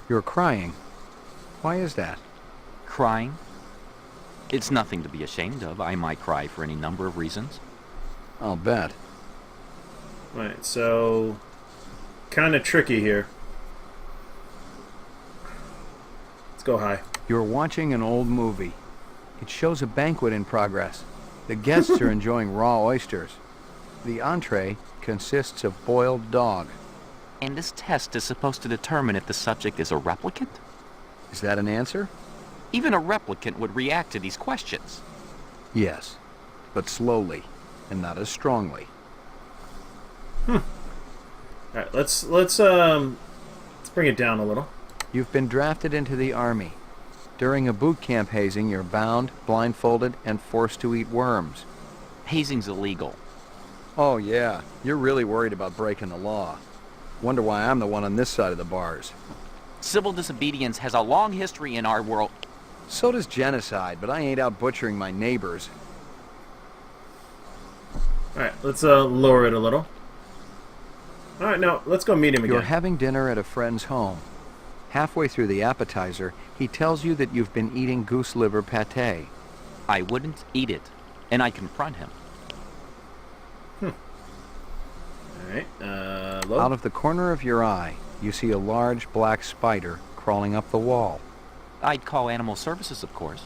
You're crying. Why is that? Crying? It's nothing to be ashamed of. I might cry for any number of reasons. I'll bet. Right, so... kind of tricky here. Let's go high. You're watching an old movie. It shows a banquet in progress. The guests are enjoying raw oysters. The entree consists of boiled dog. And this test is supposed to determine if the subject is a replicant? Is that an answer? Even a replicant would react to these questions. Yes, but slowly, and not as strongly. Alright, let's bring it down a little. You've been drafted into the Army. During a boot camp hazing, you're bound, blindfolded, and forced to eat worms. Hazing's illegal. Oh yeah, you're really worried about breaking the law. Wonder why I'm the one on this side of the bars. Civil disobedience has a long history in our world. So does genocide, but I ain't out butchering my neighbors. Alright, let's lower it a little. Alright, no, let's go medium again. You're having dinner at a friend's home. Halfway through the appetizer, he tells you that you've been eating goose liver pâté. I wouldn't eat it, and I confront him. Alright, Out of the corner of your eye, you see a large black spider crawling up the wall. I'd call animal services, of course.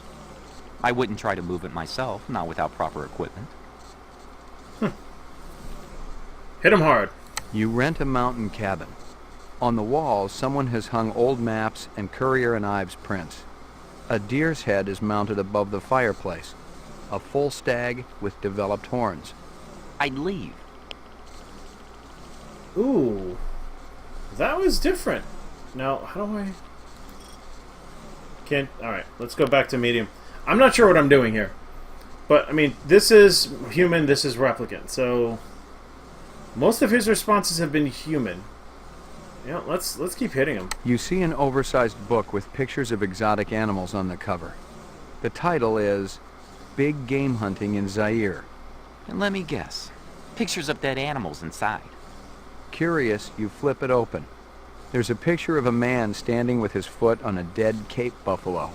I wouldn't try to move it myself, not without proper equipment. Hit him hard. You rent a mountain cabin. On the walls, someone has hung old maps and Currier and Ives prints. A deer's head is mounted above the fireplace. A full stag with developed horns. I'd leave. Ooh. That was different. Now, how do I... Can't... Alright, let's go back to medium. I'm not sure what I'm doing here. But, I mean, this is human, this is replicant. So, most of his responses have been human. Yeah, let's keep hitting him. You see an oversized book with pictures of exotic animals on the cover. The title is Big Game Hunting in Zaire. And let me guess. Pictures of dead animals inside. Curious, you flip it open. There's a picture of a man standing with his foot on a dead Cape buffalo.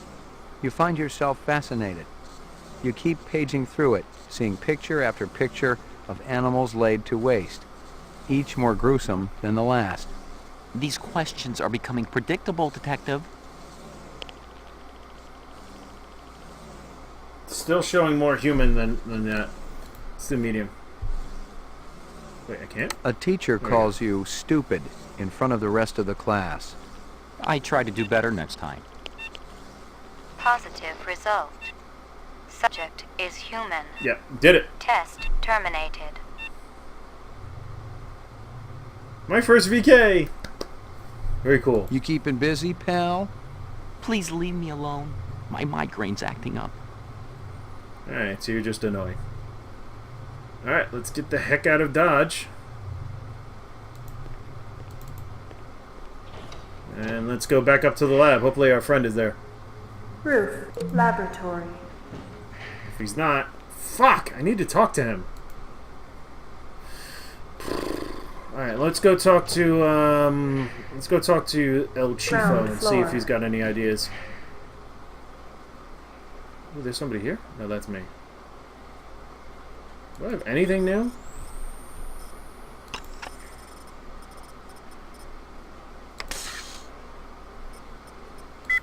You find yourself fascinated. You keep paging through it, seeing picture after picture of animals laid to waste, each more gruesome than the last. These questions are becoming predictable, Detective. Still showing more human than that. It's the medium. Wait, I can't? A teacher calls you stupid in front of the rest of the class. I try to do better next time. Positive result. Subject is human. Yep, did it. Test terminated. My first VK! Very cool. You keeping busy, pal? Please leave me alone. My migraine's acting up. Alright, so you're just annoying. Alright, let's get the heck out of Dodge. And let's go back up to the lab. Hopefully our friend is there. Roof, laboratory. If he's not... Fuck! I need to talk to him. Alright, let's go talk to, let's go talk to El Chifo and see if he's got any ideas. Oh, there's somebody here? No, that's me. Do I have anything new?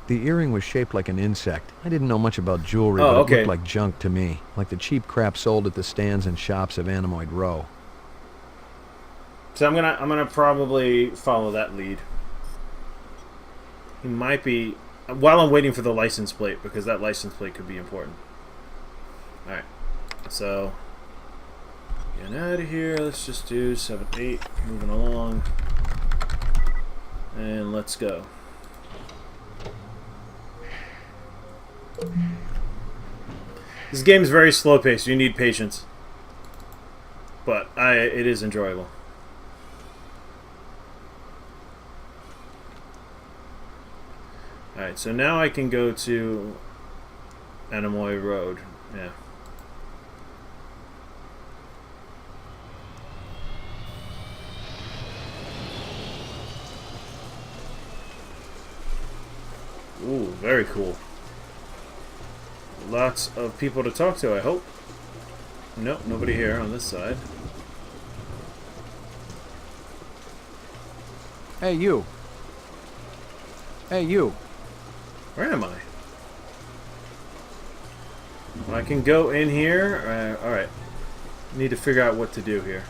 The earring was shaped like an insect. I didn't know much about jewelry, but it looked like junk to me. Like the cheap crap sold at the stands and shops of Animoid Row. So I'm gonna probably follow that lead. He might be... While I'm waiting for the license plate, because that license plate could be important. Alright. So... Getting out of here. Let's just do 7-8. Moving along. And let's go. This game is very slow paced. You need patience. But it is enjoyable. Alright, so now I can go to Animoy Road. Yeah. Ooh, very cool. Lots of people to talk to, I hope. Nope, nobody here on this side. Hey, you. Hey, you. Where am I? Well, I can go in here. Alright. Need to figure out what to do here.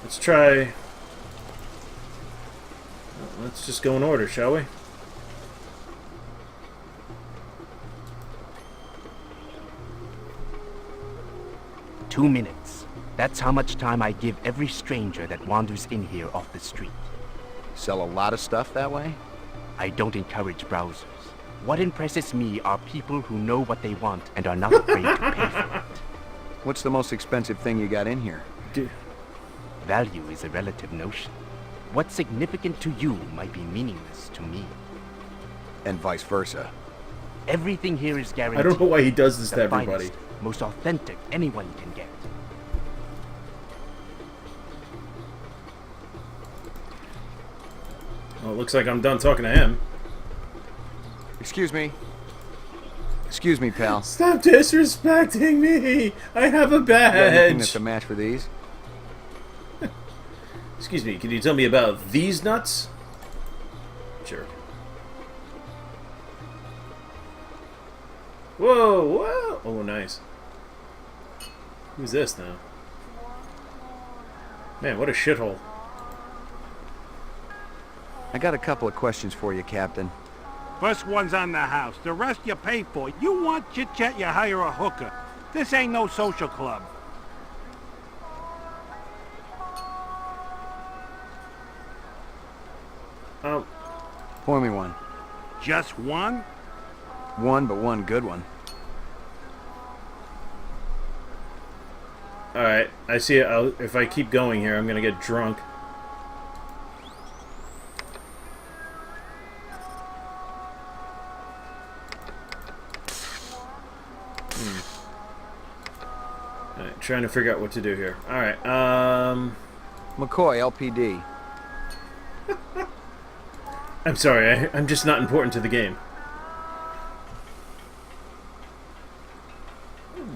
Let's try... Let's just go in order, shall we? Two minutes. That's how much time I give every stranger that wanders in here off the street. Sell a lot of stuff that way? I don't encourage browsers. What impresses me are people who know what they want and are not afraid to pay for it. What's the most expensive thing you got in here? Value is a relative notion. What's significant to you might be meaningless to me. And vice versa. Everything here is guaranteed. I don't know why he does this The to everybody. finest, most authentic anyone can get. Well, it looks like I'm done talking to him. Excuse me. Excuse me, pal. Stop disrespecting me! I have a badge! You got anything that's a match for these? Excuse me, can you tell me about these nuts? Sure. Whoa, whoa! Oh, nice. Who's this now? Man, what a shithole. I got a couple of questions for you, Captain. First one's on the house. The rest you pay for. You want chit-chat, you hire a hooker. This ain't no social club. Pour me one. Just one? One, but one good one. Alright, I see it. If I keep going here, I'm gonna get drunk. Alright, trying to figure out what to do here. Alright, McCoy, LPD. I'm sorry, I'm just not important to the game.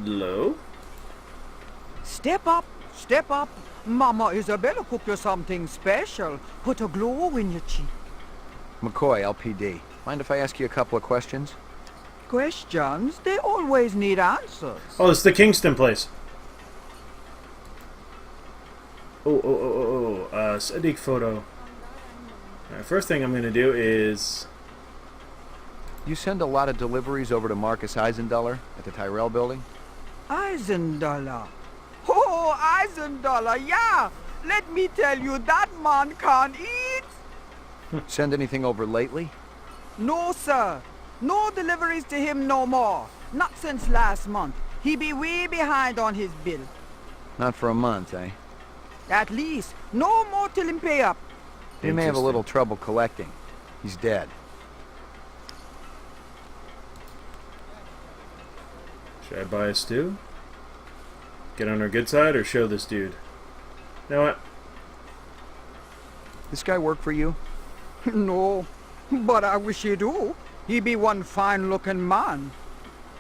Hello? Step up, step up. Mama Isabella cooked you something special. Put a glow in your cheek. McCoy, LPD. Mind if I ask you a couple of questions? Questions? They always need answers. Oh, it's the Kingston place. Sadiq photo. Alright, first thing I'm going to do is... You send a lot of deliveries over to Marcus Eisenduller at the Tyrell building? Eisenduller. Oh, Eisenduller, yeah. Let me tell you, that man can't eat. Send anything over lately? No, sir. No deliveries to him no more. Not since last month. He be way behind on his bill. Not for a month, eh? At least. No more till him pay up. He may have a little trouble collecting. He's dead. Should I buy a stew? Get on our good side or show this dude? You know what? This guy work for you? No, but I wish he do. He be one fine-looking man.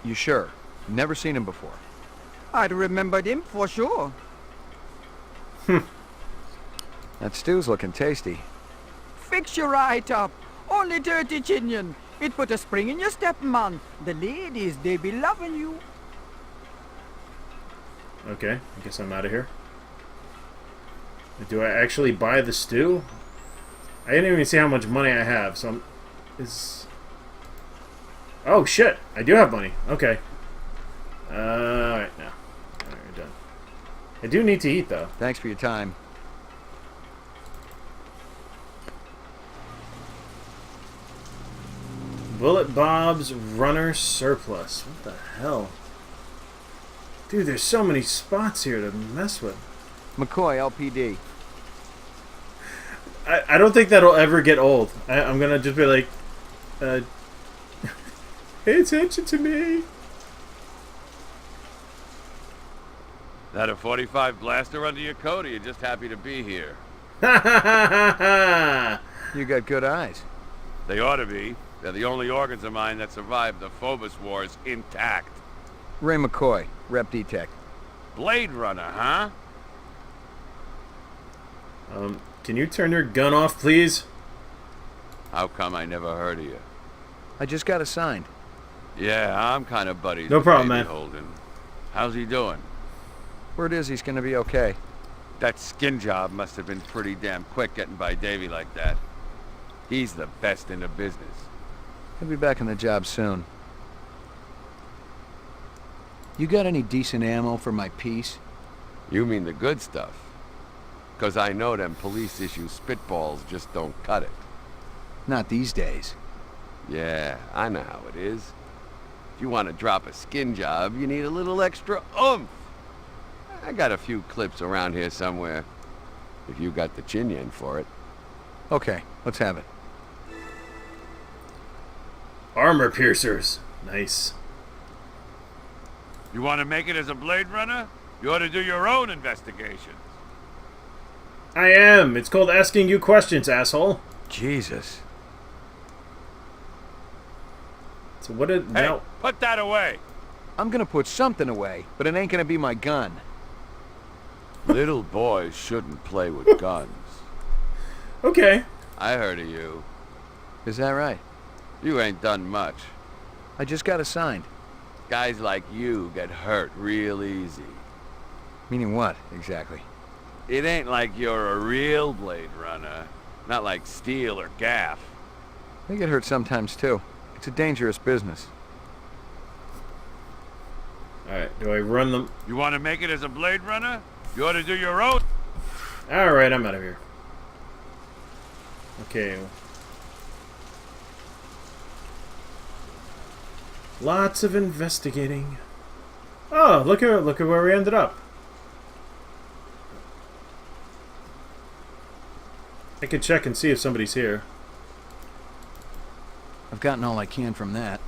You sure? Never seen him before. I'd remembered him for sure. That stew's looking tasty. Fix you right up. Only dirty chinion. It put a spring in your step, man. The ladies, they be loving you. Okay, I guess I'm out of here. Do I actually buy the stew? I didn't even see how much money I have, so Oh shit! I do have money. Okay. Alright, now. Alright, we're done. I do need to eat, though. Thanks for your time. Bullet Bob's Runner Surplus. What the hell? Dude, there's so many spots here to mess with. McCoy, LPD. I don't think that'll ever get old. I'm gonna just be like, pay attention to me. That a 45 blaster under your coat, or you just happy to be here? You got good eyes. They ought to be. They're the only organs of mine that survived the Phobos Wars intact. Ray McCoy, Rep Detect. Blade Runner, huh? Can you turn your gun off, please? How come I never heard of you? I just got assigned. Yeah, I'm kind of buddies No with problem, Baby man. Holden. How's he doing? Word is he's gonna be okay. That skin job must have been pretty damn quick getting by Davy like that. He's the best in the business. He'll be back on the job soon. You got any decent ammo for my piece? You mean the good stuff? 'Cause I know them police issue spitballs just don't cut it. Not these days. Yeah, I know how it is. If you want to drop a skin job, you need a little extra oomph. I got a few clips around here somewhere, if you got the chin-yen for it. Okay, let's have it. Armor piercers. Nice. You want to make it as a Blade Runner? You ought to do your own investigations. I am. It's called asking you questions, asshole. Jesus. So what did... Hey, now... put that away. I'm gonna put something away, but it ain't gonna be my gun. Little boys shouldn't play with guns. Okay. I heard of you. Is that right? You ain't done much. I just got assigned. Guys like you get hurt real easy. Meaning what, exactly? It ain't like you're a real Blade Runner. Not like Steel or Gaff. They get hurt sometimes, too. It's a dangerous business. Alright, do I run them? You want to make it as a Blade Runner? You ought to do your own. Alright, I'm out of here. Okay. Lots of investigating. Oh, look at where we ended up. I could check and see if somebody's here. I've gotten all I can from that.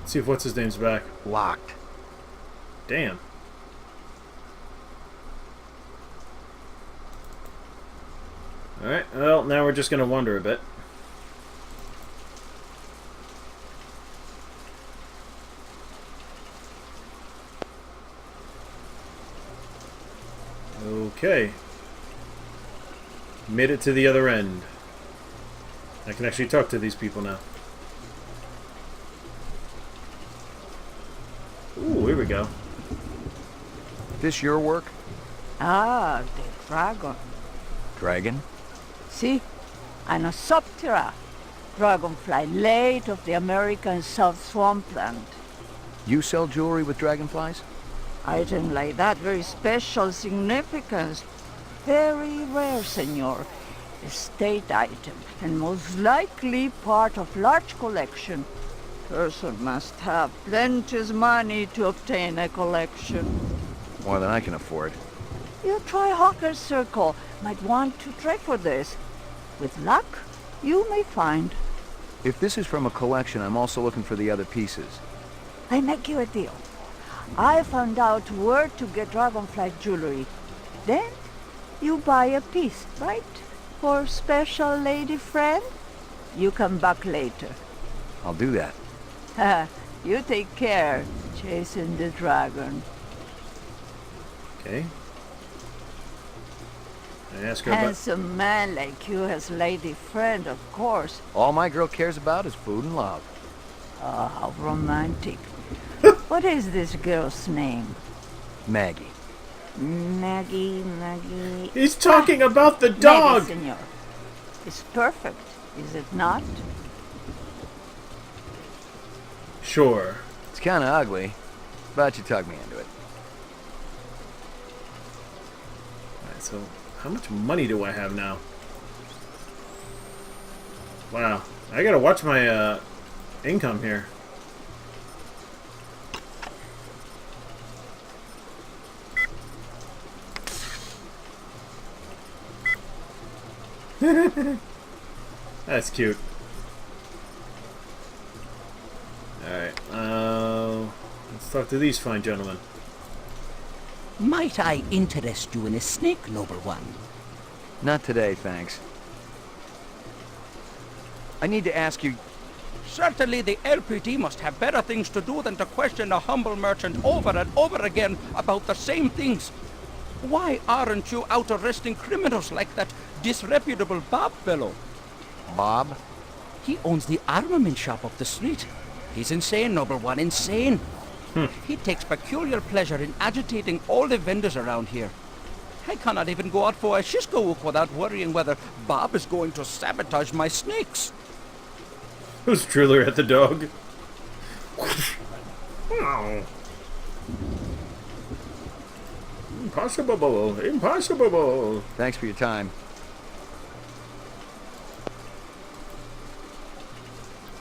Let's see if what's his name's back. Locked. Damn. Alright, well, now we're just gonna wander a bit. Okay. Made it to the other end. I can actually talk to these people now. Ooh, here we go. This your work? Ah, the dragon. Dragon? See? Anosoptera. Dragonfly late of the American South Swampland. You sell jewelry with dragonflies? Item like that, very special significance. Very rare, senor. Estate item, and most likely part of large collection. Person must have plenty money to obtain a collection. More than I can afford. You try Hawker's Circle. Might want to try for this. With luck, you may find. If this is from a collection, I'm also looking for the other pieces. I make you a deal. I found out where to get dragonfly jewelry. Then, you buy a piece, right? For special lady friend? You come back later. I'll do that. You take care, chasing the dragon. Okay. I ask her about... Handsome man like you has lady friend, of course. All my girl cares about is food and love. Oh, how romantic. What is this girl's name? Maggie. Maggie. He's talking about the dog! Maggie, senor. It's perfect, is it not? Sure. It's kind of ugly, but you talked me into it. Alright, so how much money do I have now? Wow. I gotta watch my income here. That's cute. Alright, let's talk to these fine gentlemen. Might I interest you in a snake, noble one? Not today, thanks. I need to ask you... Certainly the LPD must have better things to do than to question a humble merchant over and over again about the same things. Why aren't you out arresting criminals like that disreputable Bob fellow? Bob? He owns the armament shop up the street. He's insane, noble one, insane. He takes peculiar pleasure in agitating all the vendors around here. I cannot even go out for a Shisco without worrying whether Bob is going to sabotage my snakes. Who's driller at the dog? Oh. Impossible! Impossible! Thanks for your time.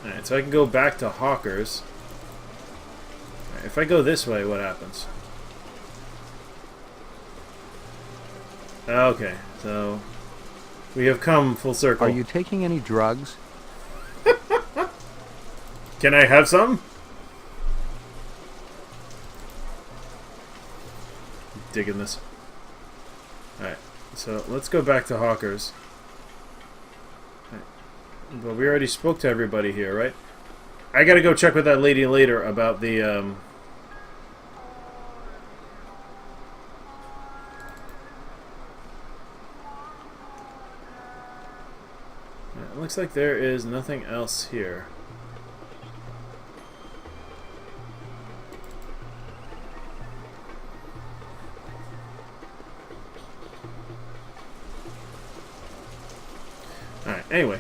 Alright, so I can go back to Hawker's. Right, if I go this way, what happens? Okay, so we have come full circle. Are you taking any drugs? Can I have some? Digging this. Alright, so let's go back to Hawker's. But we already spoke to everybody here, right? I gotta go check with that lady later about the, Yeah, it looks like there is nothing else here. Alright, anyway.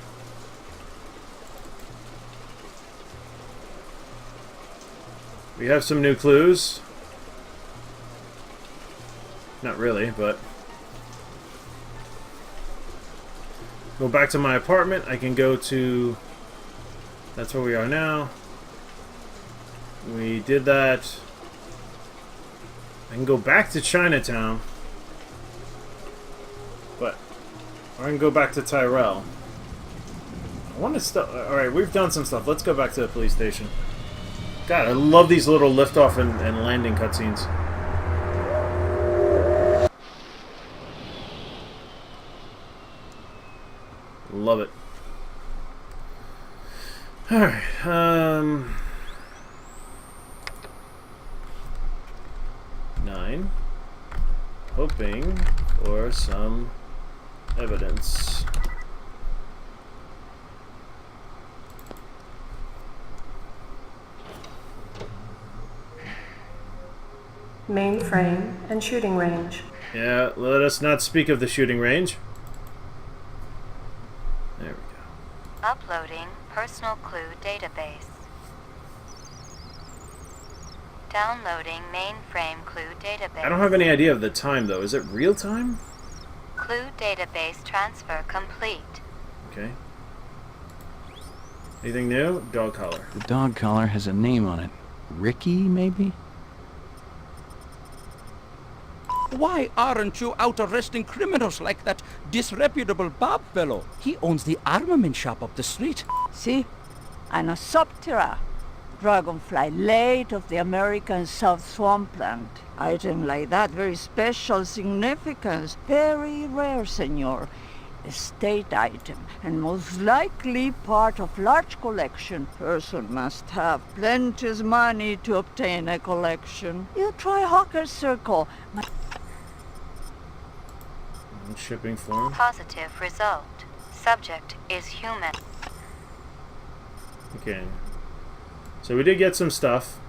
We have some new clues. Not really, but... Go back to my apartment. I can go to... That's where we are now. We did that. I can go back to Chinatown. But... I can go back to Tyrell. I want to stop... Alright, we've done some stuff. Let's go back to the police station. God, I love these little liftoff and landing cutscenes. Love it. Alright, 9. Hoping for some evidence. Mainframe and shooting range. Yeah, let us not speak of the shooting range. There we go. Uploading personal clue database. Downloading mainframe clue database. I don't have any idea of the time, though. Is it real time? Clue database transfer complete. Okay. Anything new? Dog collar. The dog collar has a name on it. Ricky, maybe? Why aren't you out arresting criminals like that disreputable Bob fellow? He owns the armament shop up the street. See? Anosoptera. Dragonfly late of the American South Swampland. Item like that, very special significance. Very rare, senor. Estate item, and most likely part of large collection. Person must have plenty money to obtain a collection. You try Hawker's Circle. Shipping form. Positive result. Subject is human. Okay. So we did get some stuff.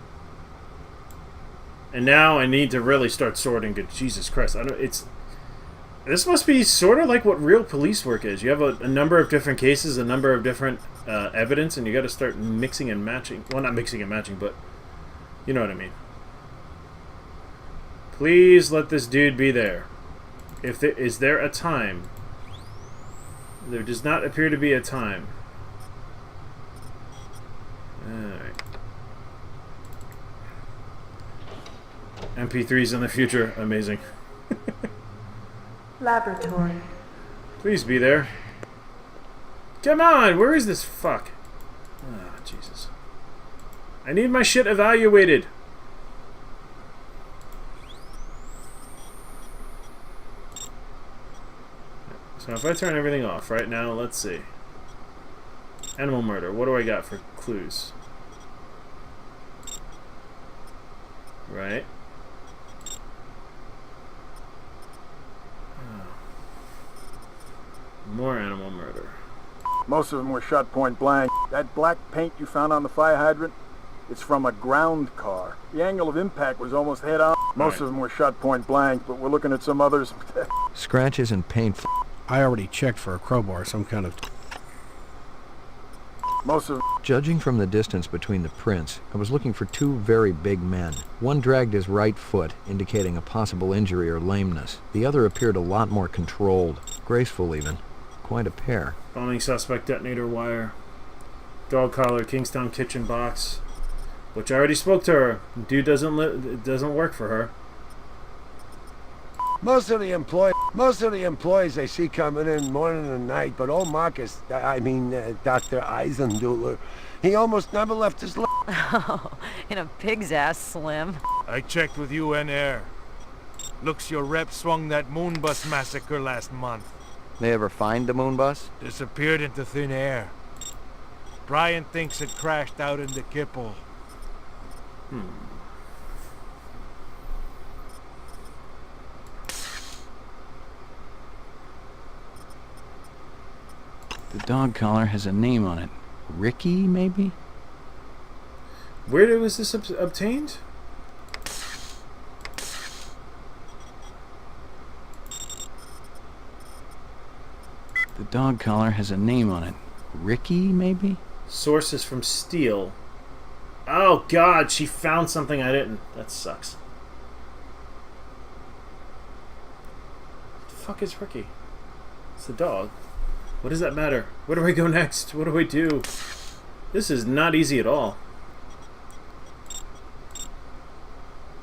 And now I need to really start sorting good. Jesus Christ. This must be sort of like what real police work is. You have a number of different cases, a number of different evidence, and you got to start mixing and matching. Well, not mixing and matching, but you know what I mean. Please let this dude be there. Is there a time? There does not appear to be a time. Alright. MP3s in the future. Amazing. Laboratory. Please be there. Come on! Where is this fuck? Ah, Jesus. I need my shit evaluated. So if I turn everything off right now, let's see. Animal murder. What do I got for clues? Right. More animal murder. Most of them were shot point blank. That black paint you found on the fire hydrant, it's from a ground car. The angle of impact was almost head on. Most of them were shot point blank, but we're looking at some others. Scratches and paint. I already checked for a crowbar, some kind of... Most of them... Judging from the distance between the prints, I was looking for two very big men. One dragged his right foot, indicating a possible injury or lameness. The other appeared a lot more controlled, graceful even. Quite a pair. Bombing suspect, detonator wire. Dog collar, Kingstown kitchen box. Which I already spoke to her. Dude doesn't work for her. Most of the employees I see coming in morning and night, but old Marcus, Dr. Eisenduller, he almost never left his Oh, in a pig's ass, Slim. I checked with UN Air. Looks your rep swung that moonbus massacre last month. They ever find the moon bus? Disappeared into thin air. Brian thinks it crashed out in the Kipple. The dog collar has a name on it. Ricky, maybe? Where was this obtained? The dog collar has a name on it. Ricky, maybe? Source is from Steel. Oh god, she found something I didn't. That sucks. What the fuck is Ricky? It's the dog. What does that matter? Where do I go next? What do I do? This is not easy at all.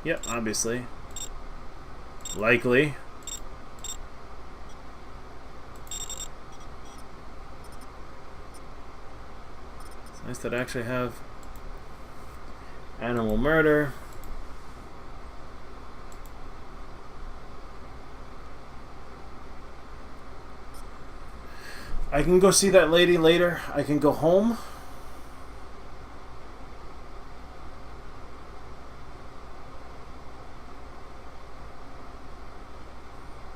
Yep, obviously. Likely. It's nice that I actually have animal murder. I can go see that lady later. I can go home.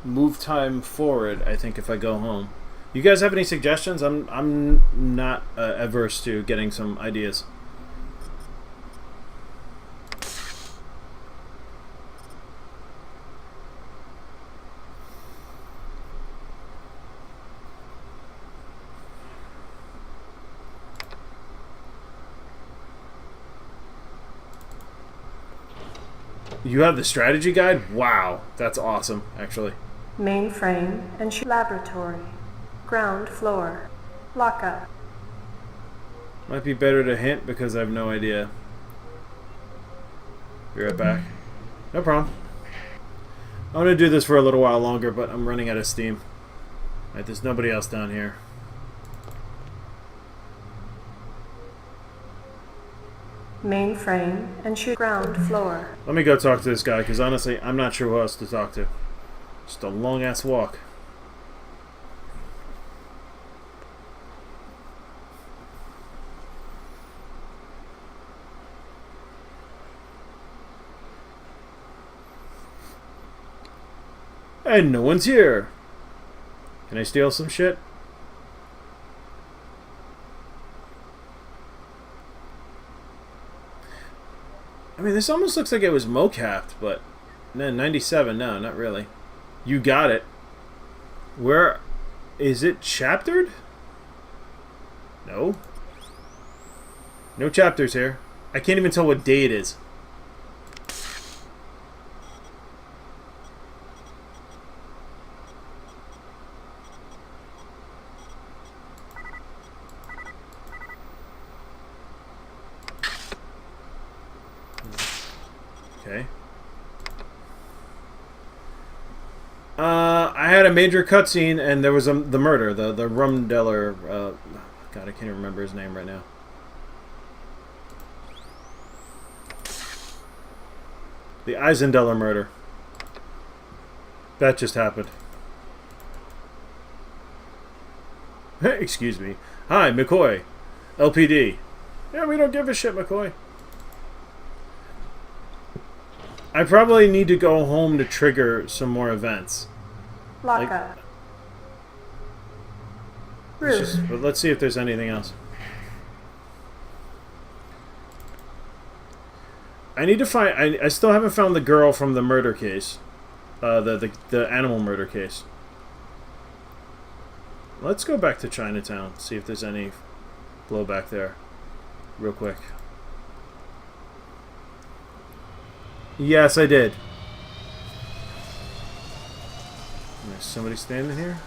Move time forward, I think, if I go home. You guys have any suggestions? I'm not averse to getting some ideas. You have the strategy guide? Wow, that's awesome, actually. Mainframe and laboratory. Ground floor. Lockup. Might be better to hint because I have no idea. Be right back. No problem. I'm gonna do this for a little while longer, but I'm running out of steam. Alright, there's nobody else down here. Mainframe and ground floor. Let me go talk to this guy, because honestly, I'm not sure who else to talk to. Just a long-ass walk. And no one's here. Can I steal some shit? I mean, this almost looks like it was mocapped, but no, 97, no, not really. You got it. Where is it chaptered? No. No chapters here. I can't even tell what day it is. Okay. I had a major cutscene, and there was the murder, the Rumdeller. God, I can't remember his name right now. The Eisendeller murder. That just happened. Excuse me. Hi, McCoy. LPD. Yeah, we don't give a shit, McCoy. I probably need to go home to trigger some more events. Lockup. Roof. But let's see if there's anything else. I need to find... I still haven't found the girl from the murder case. The animal murder case. Let's go back to Chinatown. See if there's any blowback there. Real quick. Yes, I did. There's somebody standing here.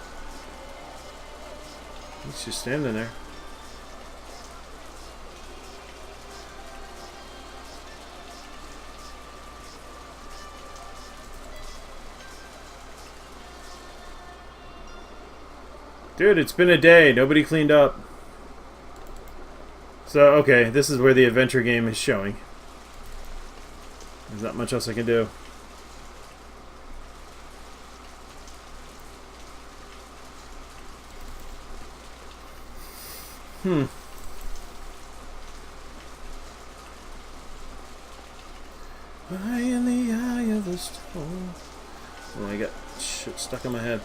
He's just standing there. Dude, it's been a day. Nobody cleaned up. So, okay, this is where the adventure game is showing. There's not much else I can do. High in the eye of the storm. Oh, I got shit stuck in my head.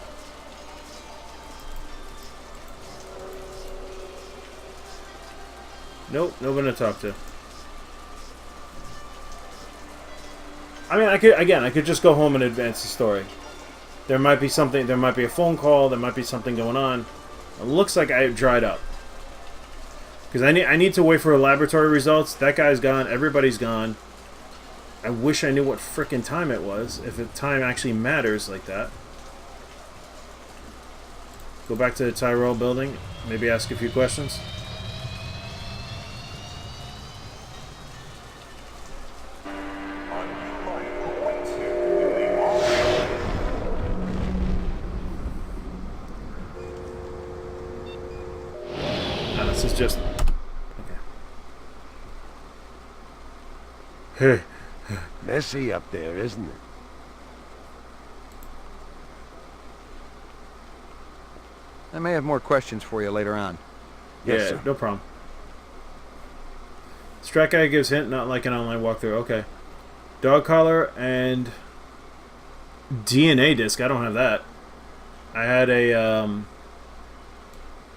Nope, no one to talk to. I mean, I could just go home and advance the story. There might be something, there might be a phone call, there might be something going on. It looks like I dried up. Because I need to wait for laboratory results. That guy's gone, everybody's gone. I wish I knew what frickin' time it was, if the time actually matters like that. Go back to the Tyrell building, maybe ask a few questions. This is just... okay. Messy up there, isn't it? I may have more questions for you later on. Yes, yeah, sir. No problem. Strat guy gives hint, not like an online walkthrough. Okay. Dog collar and DNA disc. I don't have that. I had a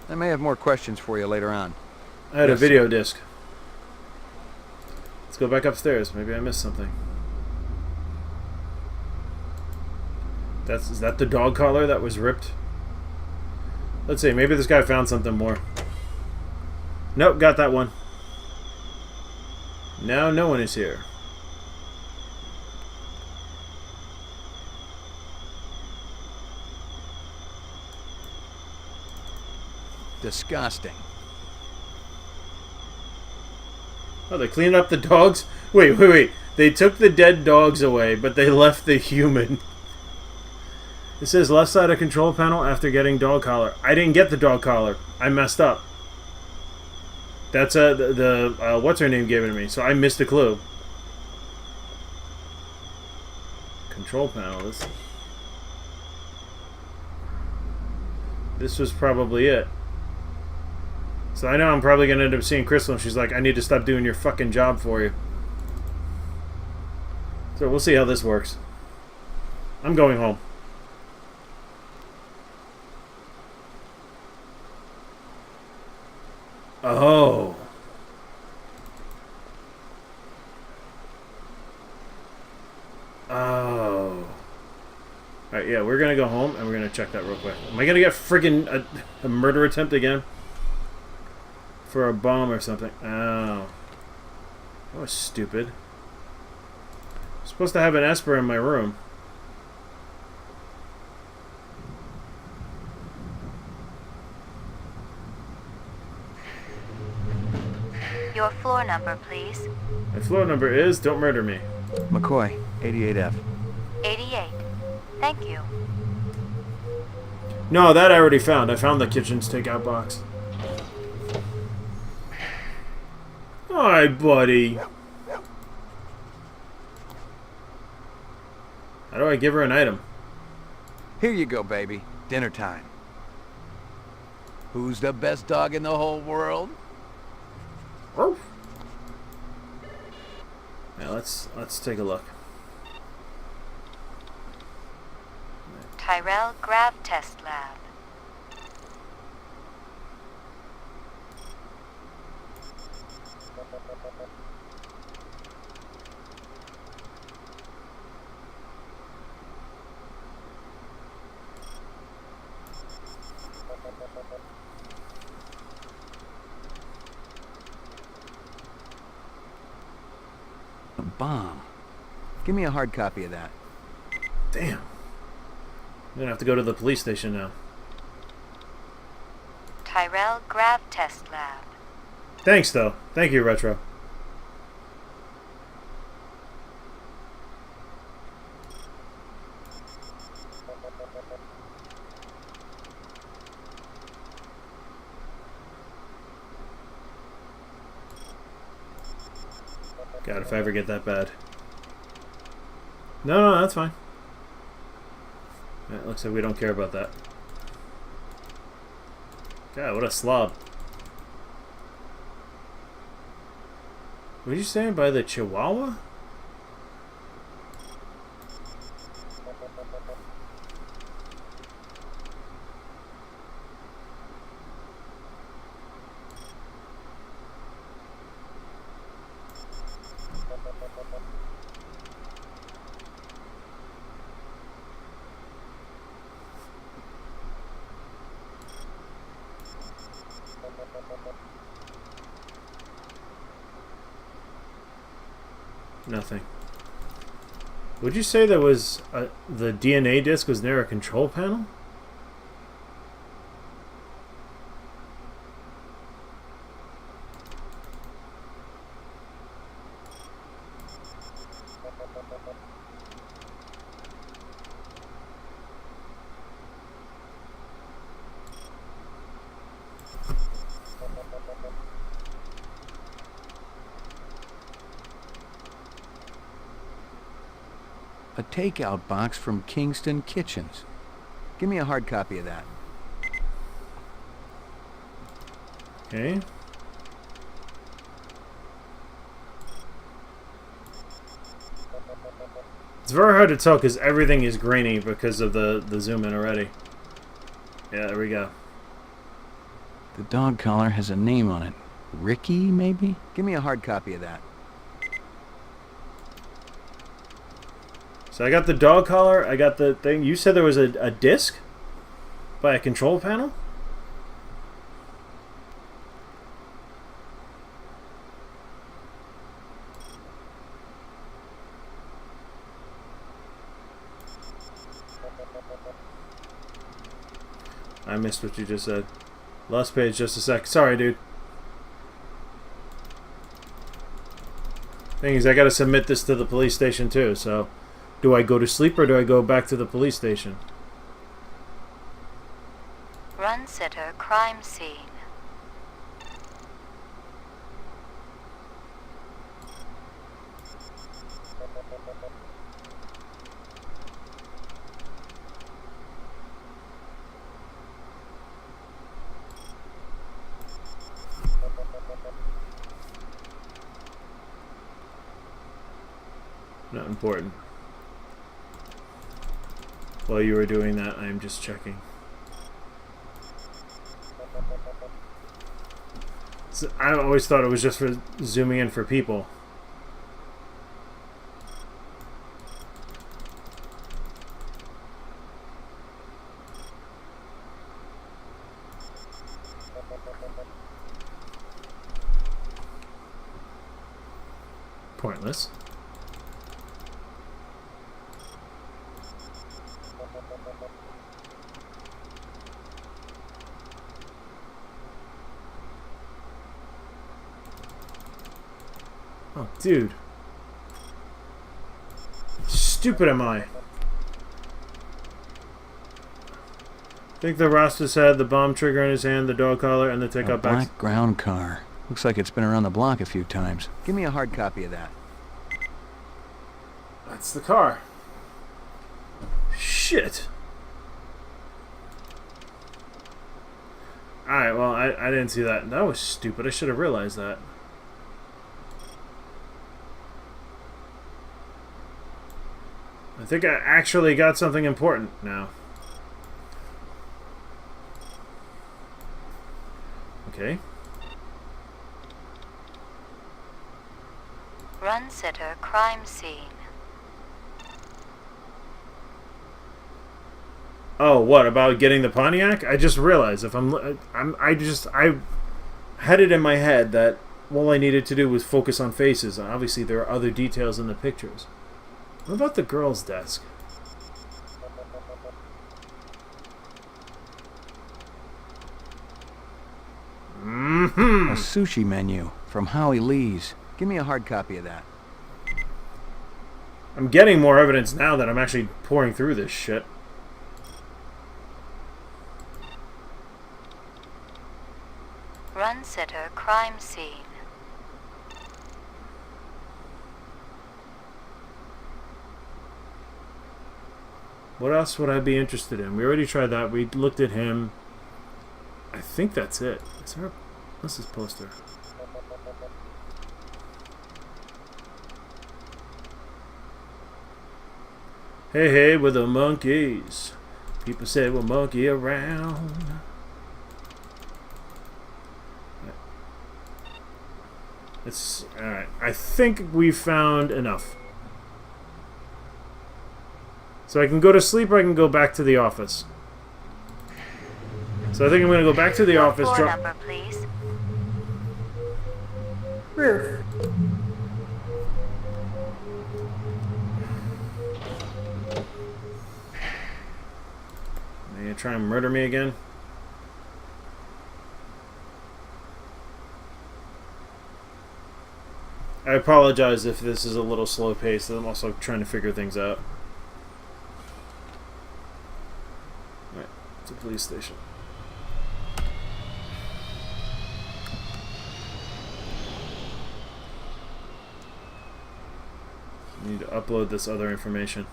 I may have more questions for you later on. I had a video disc. Let's go back upstairs. Maybe I missed something. Is that the dog collar that was ripped? Let's see. Maybe this guy found something more. Nope, got that one. Now no one is here. Disgusting. Oh, they cleaned up the dogs? Wait. They took the dead dogs away, but they left the human. It says left side of control panel after getting dog collar. I didn't get the dog collar. I messed up. That's the what's her name gave it to me, so I missed a clue. Control panel. This was probably it. So I know I'm probably going to end up seeing Crystal, and she's like, I need to stop doing your fucking job for you. So we'll see how this works. I'm going home. Oh. Oh. Alright, yeah, we're going to go home, and we're going to check that real quick. Am I going to get friggin' a murder attempt again? For a bomb or something. Oh. That was stupid. I'm supposed to have an Esper in my room. Your floor number, please. My floor number is, don't murder me. McCoy, 88F. 88. Thank you. No, that I already found. I found the kitchen's takeout box. Hi, buddy. How do I give her an item? Here you go, baby. Dinner time. Who's the best dog in the whole world? Now let's take a look. Tyrell Grav Test Lab. A bomb. Give me a hard copy of that. Damn. I'm gonna have to go to the police station now. Tyrell Grav Test Lab. Thanks, though. Thank you, Retro. God, if I ever get that bad. No, that's fine. It looks like we don't care about that. God, what a slob. What are you saying by the Chihuahua? Nothing. Would you say there was the DNA disc was near a control panel? A takeout box from Kingston Kitchens. Give me a hard copy of that. Okay. It's very hard to tell because everything is grainy because of the zoom in already. Yeah, there we go. The dog collar has a name on it. Ricky, maybe? Give me a hard copy of that. So I got the dog collar, I got the thing. You said there was a disc by a control panel? I missed what you just said. Lost page, just a sec. Sorry, dude. Thing is, I gotta submit this to the police station too, so... Do I go to sleep or do I go back to the police station? Run sitter crime scene. Not important. While you were doing that, I'm just checking. So I always thought it was just for zooming in for people. Pointless. Oh, dude. Stupid am I. I think the Rastas had the bomb trigger in his hand, the dog collar, and the takeout box. Black ground car. Looks like it's been around the block a few times. Give me a hard copy of that. That's the car. Shit. Alright, well, I didn't see that. That was stupid. I should have realized that. I think I actually got something important now. Okay. Run sitter crime scene. Oh, what about getting the Pontiac? I just realized if I had it in my head that all I needed to do was focus on faces. Obviously, there are other details in the pictures. What about the girl's desk? A sushi menu from Howie Lee's. Give me a hard copy of that. I'm getting more evidence now that I'm actually pouring through this shit. Run sitter crime scene. What else would I be interested in? We already tried that. We looked at him. I think that's it. Is there a... What's this poster? Hey, hey, we're the monkeys. People say we'll monkey around. It's... Alright. I think we found enough. So I can go to sleep or I can go back to the office. So I think I'm going to go back to the office. Floor number, please. Roof. try and murder me again? I apologize if this is a little slow paced. I'm also trying to figure things out. Alright, it's a police station. I need to upload this other information.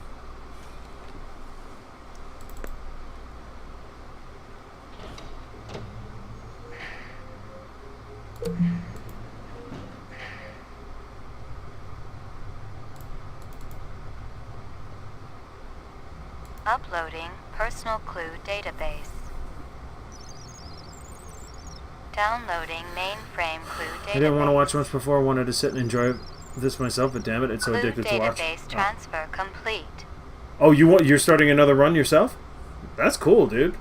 Uploading personal clue database. Downloading mainframe clue database. I didn't want to watch much before. I wanted to sit and enjoy this myself, but damn it, it's so Clue addictive to watch. database transfer complete. Oh, you're starting another run yourself? That's cool, dude.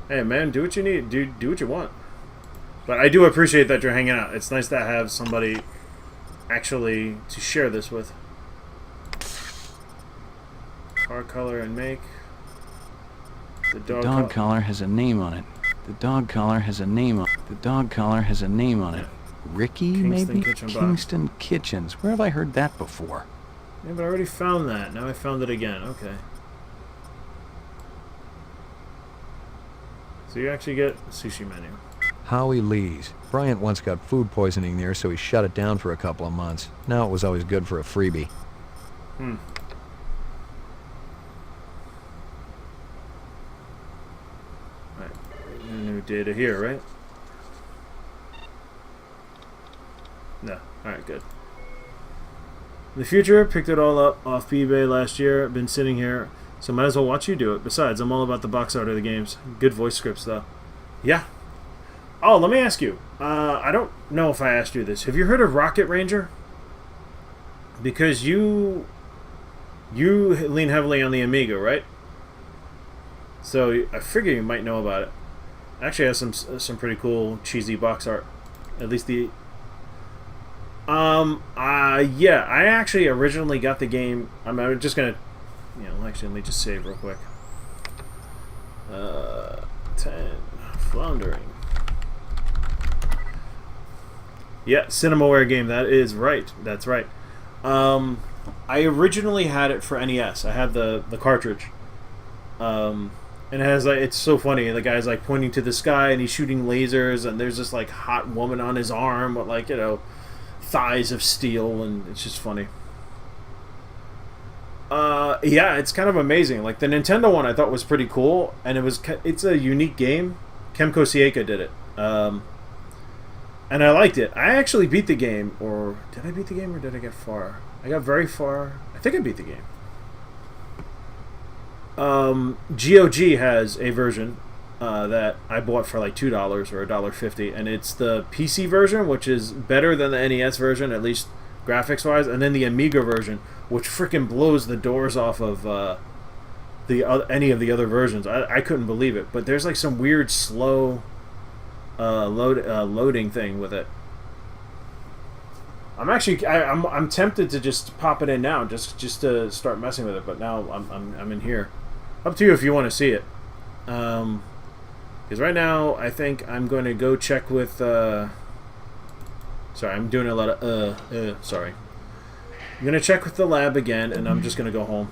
Hey, man, do what you need. Do what you want. But I do appreciate that you're hanging out. It's nice to have somebody actually to share this with. Car color and make. The dog collar has a name on it. The dog collar has a name on it. The dog collar has a name on it. Ricky, maybe? Kingston Kitchens. Where have I heard that before? Yeah, but I already found that. Now I found it again. Okay. So you actually get a sushi menu. Howie Lee's. Bryant once got food poisoning there, so he shut it down for a couple of months. Now it was always good for a freebie. Hmm. Right. New data here, right? No. Alright, good. In the future, picked it all up off eBay last year. Been sitting here, so might as well watch you do it. Besides, I'm all about the box art of the games. Good voice scripts, though. Yeah. Oh, let me ask you. I don't know if I asked you this. Have you heard of Rocket Ranger? Because you lean heavily on the Amiga, right? So I figure you might know about it. Actually, has some pretty cool cheesy box art. At least the. Yeah. I actually originally got the game. I'm just gonna, actually let me just save real quick. 10 floundering. Yeah, Cinemaware game. That is right. That's right. I originally had it for NES. I had the cartridge. And it has it's so funny. The guy's like pointing to the sky and he's shooting lasers, and there's this like hot woman on his arm with thighs of steel, and it's just funny. Yeah, it's kind of amazing. Like the Nintendo one, I thought was pretty cool, and it's a unique game. Kemco Sieka did it. And I liked it. I actually beat the game, or did I beat the game, or did I get far? I got very far. I think I beat the game. GOG has a version that I bought for like $2 or $1.50, and it's the PC version, which is better than the NES version, at least graphics-wise, and then the Amiga version, which freaking blows the doors off of any of the other versions. I couldn't believe it, but there's like some weird slow loading thing with it. I'm tempted to just pop it in now, just to start messing with it. But now I'm in here. Up to you if you want to see it. Because right now I think I'm going to go check with. Sorry, I'm doing a lot of sorry. I'm going to check with the lab again, and I'm just going to go home.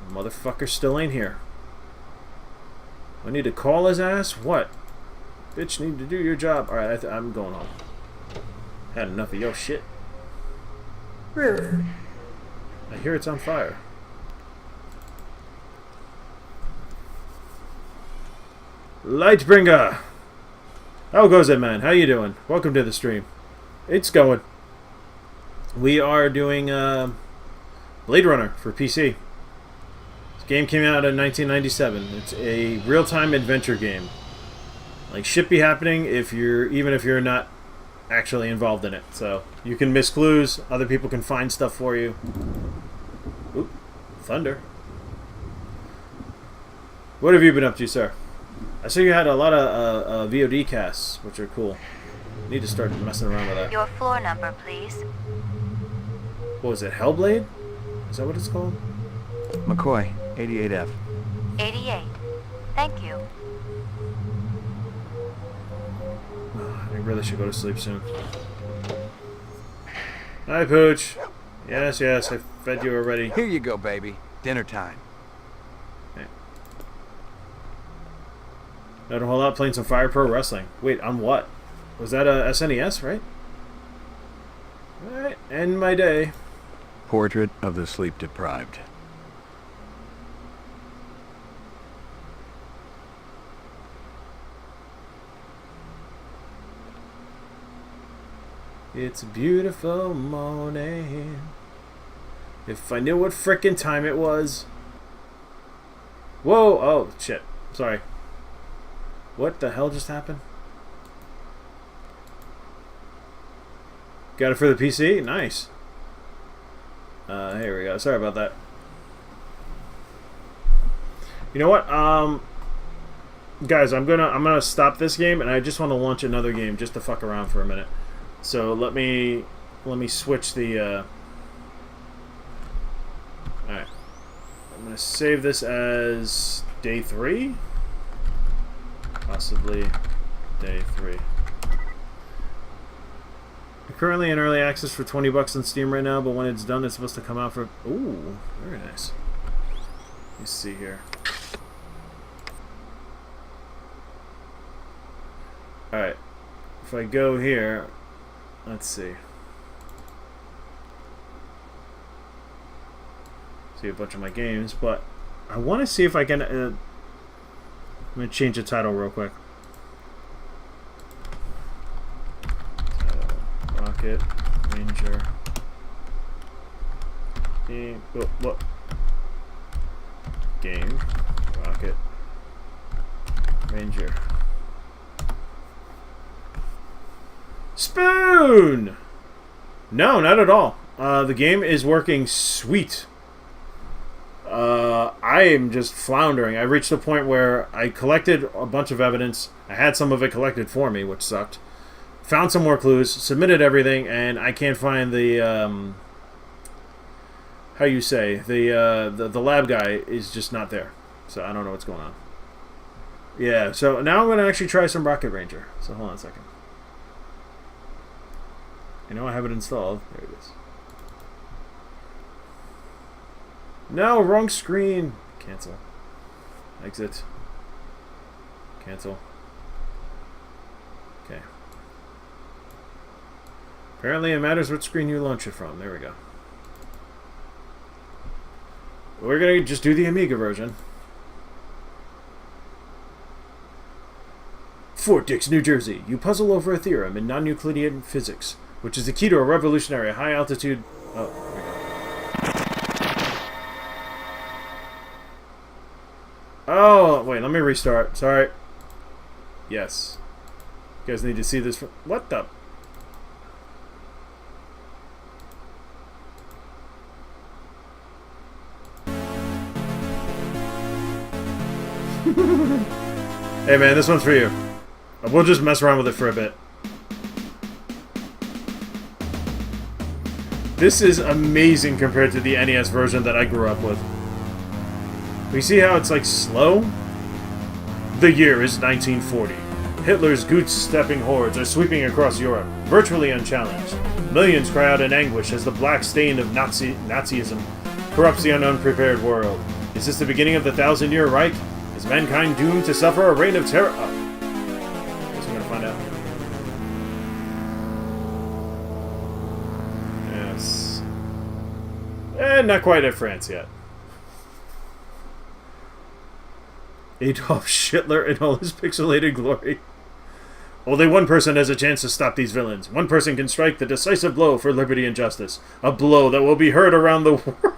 Motherfucker still ain't here. I need to call his ass? What? Bitch, need to do your job. Alright, I'm going home. Had enough of your shit. Roof. I hear it's on fire. Lightbringer! How goes it, man? How you doing? Welcome to the stream. It's going. We are doing Blade Runner for PC. Game came out in 1997. It's a real-time adventure game. Like, shit be happening even if you're not actually involved in it. So you can miss clues. Other people can find stuff for you. Oop, thunder. What have you been up to, sir? I saw you had a lot of VOD casts, which are cool. Need to start messing around with that. Your floor number, please. What was it? Hellblade? Is that what it's called? McCoy, 88F. 88. Thank you. I really should go to sleep soon. Hi, Pooch. Yes, yes, I fed you already. Here you go, baby. Dinner time. Not a whole lot, playing some Fire Pro Wrestling. Wait, on what? Was that a SNES, right? Alright, end my day. Portrait of the sleep-deprived. It's a beautiful morning. If I knew what frickin' time it was. Whoa! Oh, shit. Sorry. What the hell just happened? Got it for the PC? Nice. Here we go. Sorry about that. You know what? Guys, I'm gonna stop this game, and I just want to launch another game just to fuck around for a minute. So let me switch the. All right. I'm gonna save this as day 3. Possibly day 3. We're currently in early access for $20 on Steam right now, but when it's done, it's supposed to come out for. Ooh, very nice. Let's see here. All right. If I go here, let's see. See a bunch of my games, but I want to see if I can. I'm gonna change the title real quick. Rocket Ranger. Game. What? Game. Rocket Ranger. Spoon! No, not at all. The game is working sweet. I am just floundering. I reached a point where I collected a bunch of evidence. I had some of it collected for me, which sucked. Found some more clues, submitted everything, and I can't find the, how you say, the lab guy is just not there. So I don't know what's going on. Yeah, so now I'm going to actually try some Rocket Ranger. So hold on a second. I know I have it installed. There it is. No, wrong screen. Cancel. Exit. Cancel. Okay. Apparently it matters what screen you launch it from. There we go. We're going to just do the Amiga version. Fort Dix, New Jersey. You puzzle over a theorem in non-Euclidean physics, which is the key to a revolutionary high-altitude... Oh, there we go. Oh, wait, let me restart. Sorry. Yes. You guys need to see this. What the? Hey, man, this one's for you. We'll just mess around with it for a bit. This is amazing compared to the NES version that I grew up with. We see how it's like slow? The year is 1940. Hitler's goose-stepping hordes are sweeping across Europe, virtually unchallenged. Millions cry out in anguish as the black stain of Nazism corrupts the unprepared world. Is this the beginning of the 1,000-year Reich? Is mankind doomed to suffer a reign of terror? Oh. Guess we're gonna find out. Yes. And not quite at France yet. Adolf Hitler in all his pixelated glory. Only one person has a chance to stop these villains. One person can strike the decisive blow for liberty and justice. A blow that will be heard around the world.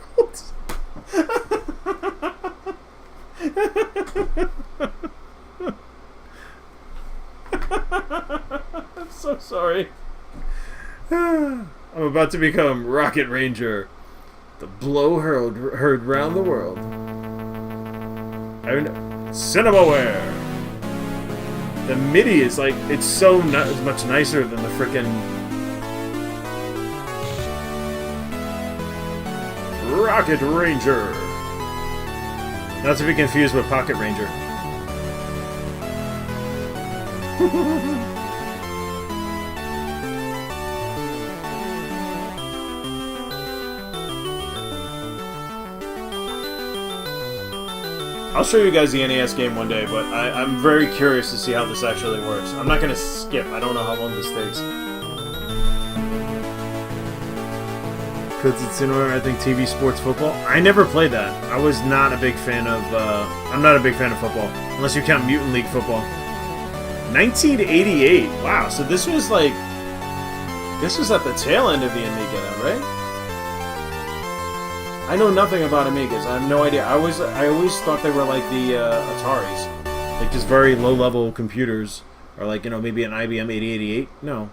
I'm so sorry. I'm about to become Rocket Ranger. The blow heard round the world. Cinemaware. The MIDI is like, it's so much nicer than the frickin' Rocket Ranger. Not to be confused with Pocket Ranger. I'll show you guys the NES game one day, but I'm very curious to see how this actually works. I'm not going to skip. I don't know how long this takes. Because it's in order, I think, TV, sports, football. I never played that. I was not a big fan of... I'm not a big fan of football. Unless you count Mutant League football. 1988. Wow, so this was like... This was at the tail end of the Amiga, right? I know nothing about Amigas. I have no idea. I always thought they were like the Ataris, like just very low-level computers, or like, you know, maybe an IBM 8088. No,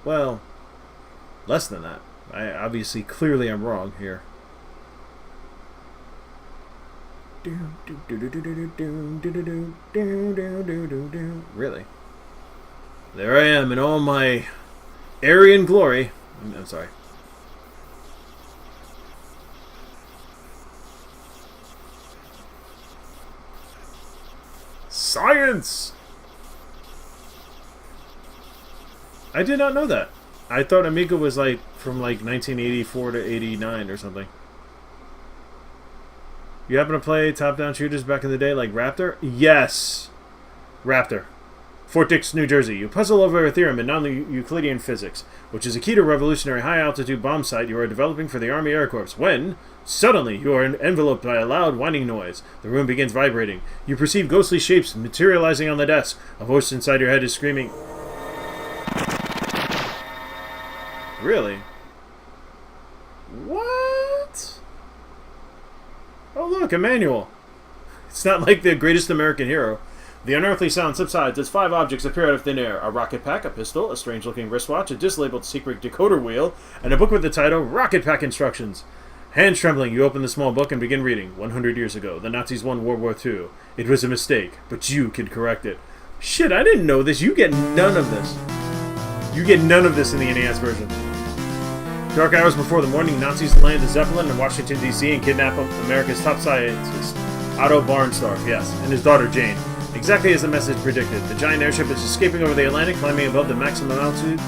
well, less than that. I obviously, clearly, I'm wrong here. Really? There I am in all my Aryan glory. I'm sorry. Science! I did not know that. I thought Amiga was like from like 1984 to 89 or something. You happen to play top-down shooters back in the day like Raptor? Yes! Raptor. Fort Dix, New Jersey. You puzzle over a theorem in non-Euclidean physics, which is a key to a revolutionary high-altitude bomb site you are developing for the Army Air Corps, when, suddenly, you are enveloped by a loud whining noise. The room begins vibrating. You perceive ghostly shapes materializing on the desk. A voice inside your head is screaming... Really? What? Oh look, a manual. It's not like the greatest American hero. The unearthly sound subsides as 5 objects appear out of thin air. A rocket pack, a pistol, a strange-looking wristwatch, a dislabeled secret decoder wheel, and a book with the title Rocket Pack Instructions. Hands trembling, you open the small book and begin reading. 100 years ago, the Nazis won World War II. It was a mistake, but you can correct it. Shit, I didn't know this. You get none of this. You get none of this in the NES version. Dark hours before the morning, Nazis land a Zeppelin in Washington, D.C. and kidnap America's top scientist, Otto Barnstorff, yes, and his daughter, Jane. Exactly as the message predicted, the giant airship is escaping over the Atlantic, climbing above the maximum altitude,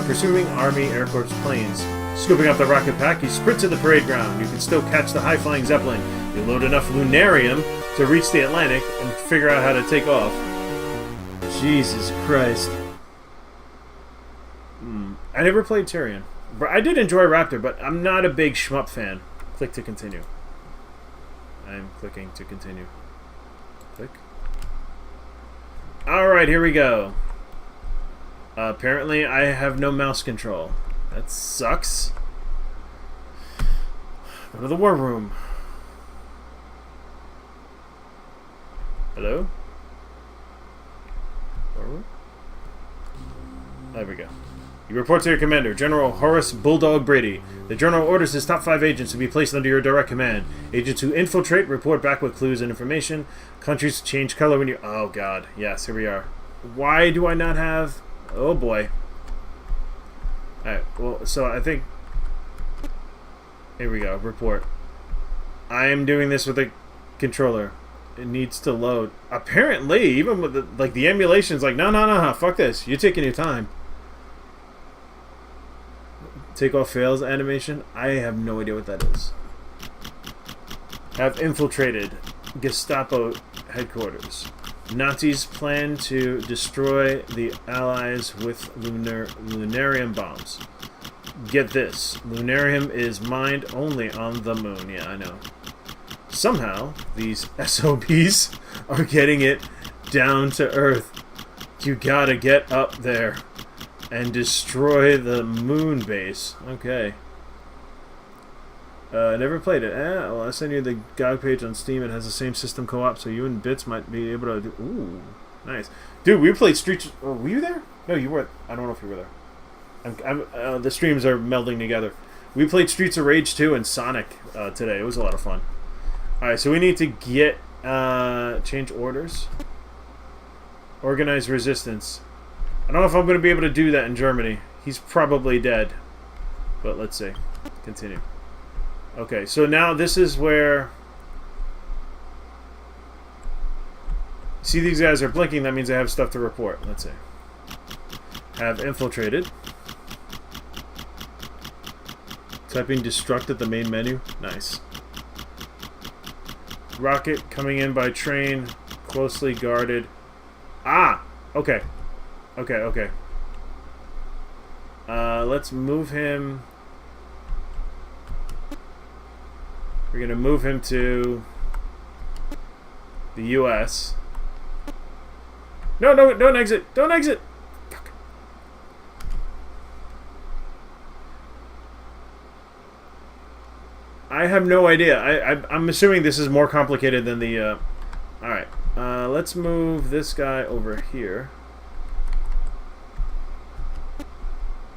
pursuing Army Air Corps planes. Scooping up the rocket pack, you sprint to the parade ground. You can still catch the high-flying Zeppelin. You load enough lunarium to reach the Atlantic and figure out how to take off. Jesus Christ. I never played Tyrion. I did enjoy Raptor, but I'm not a big shmup fan. Click to continue. I'm clicking to continue. Click. Alright, here we go. Apparently, I have no mouse control. That sucks. Go to the war room. Hello? War room? There we go. You report to your commander, General Horace Bulldog Brady. The General orders his top 5 agents to be placed under your direct command. Agents who infiltrate report back with clues and information. Countries change color when you... Oh, God. Yes, here we are. Why do I not have... Oh, boy. Alright, well, so I think... Here we go. Report. I am doing this with a controller. It needs to load. Apparently, even with the, like, the emulation's like, no, fuck this. You're taking your time. Take off fails animation. I have no idea what that is. Have infiltrated Gestapo headquarters. Nazis plan to destroy the Allies with lunarium bombs. Get this. Lunarium is mined only on the moon. Yeah, I know. Somehow, these SOBs are getting it down to Earth. You gotta get up there and destroy the moon base. Okay. Never played it. Well, I sent you the GOG page on Steam. It has the same system co-op, so you and Bits might be able to do... Ooh, nice. Dude, we played Streets... Oh, were you there? No, you weren't. I don't know if you were there. The streams are melding together. We played Streets of Rage 2 and Sonic today. It was a lot of fun. Alright, so we need to get... change orders. Organize resistance. I don't know if I'm going to be able to do that in Germany. He's probably dead. But let's see. Continue. Okay, so now this is where... See, these guys are blinking. That means I have stuff to report. Let's see. Have infiltrated. Typing destruct at the main menu. Nice. Rocket coming in by train. Closely guarded. Ah! Okay. Okay, okay. Let's move him. We're gonna move him to the U.S. No, no, don't exit! Don't exit! Fuck. I have no idea. I'm assuming this is more complicated than the... Alright. Let's move this guy over here.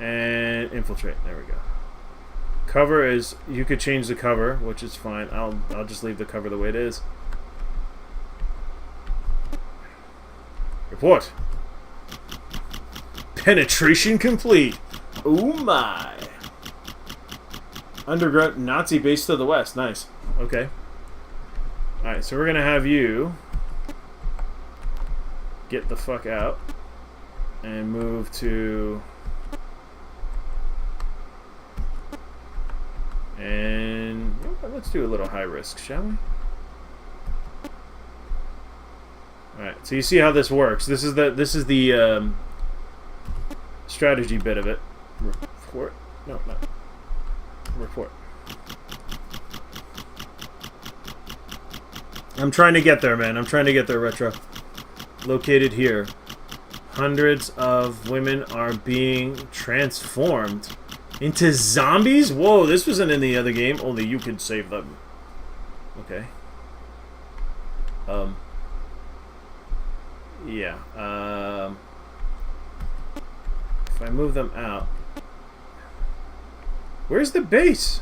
And infiltrate. There we go. Cover is... You could change the cover, which is fine. I'll just leave the cover the way it is. Report. Penetration complete. Oh my. Underground Nazi base to the west. Nice. Okay. Alright, so we're going to have you get the fuck out and move to... And let's do a little high risk, shall we? Alright, so you see how this works. This is the strategy bit of it. Report? No, not report. I'm trying to get there, man. I'm trying to get there, Retro. Located here. Hundreds of women are being transformed into zombies? Whoa, this wasn't in the other game. Only you could save them. Okay. Yeah. If I move them out... Where's the base?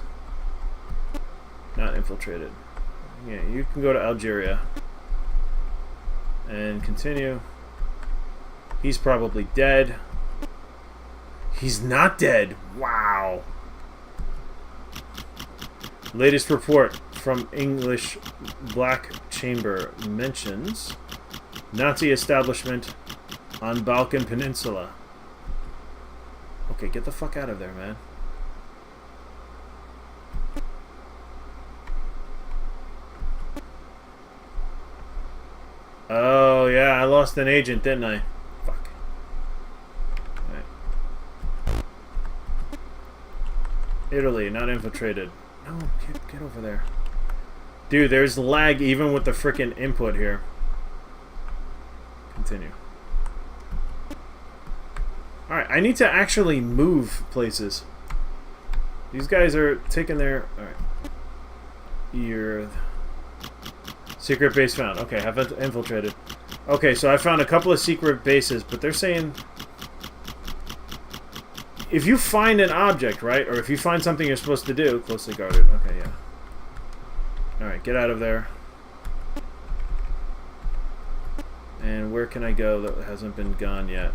Not infiltrated. Yeah, you can go to Algeria. And continue. He's probably dead. He's not dead. Wow. Latest report from English Black Chamber mentions Nazi establishment on Balkan Peninsula. Okay, get the fuck out of there, man. Oh, yeah, I lost an agent, didn't I? Fuck. Alright. Italy, not infiltrated. No, get over there. Dude, there's lag even with the frickin' input here. Continue. Alright, I need to actually move places. These guys are taking their... Alright. You're... Secret base found. Okay, have infiltrated. Okay, so I found a couple of secret bases, but they're saying... If you find an object, right? Or if you find something you're supposed to do, closely guarded. Okay, yeah. Alright, get out of there. And where can I go that hasn't been gone yet?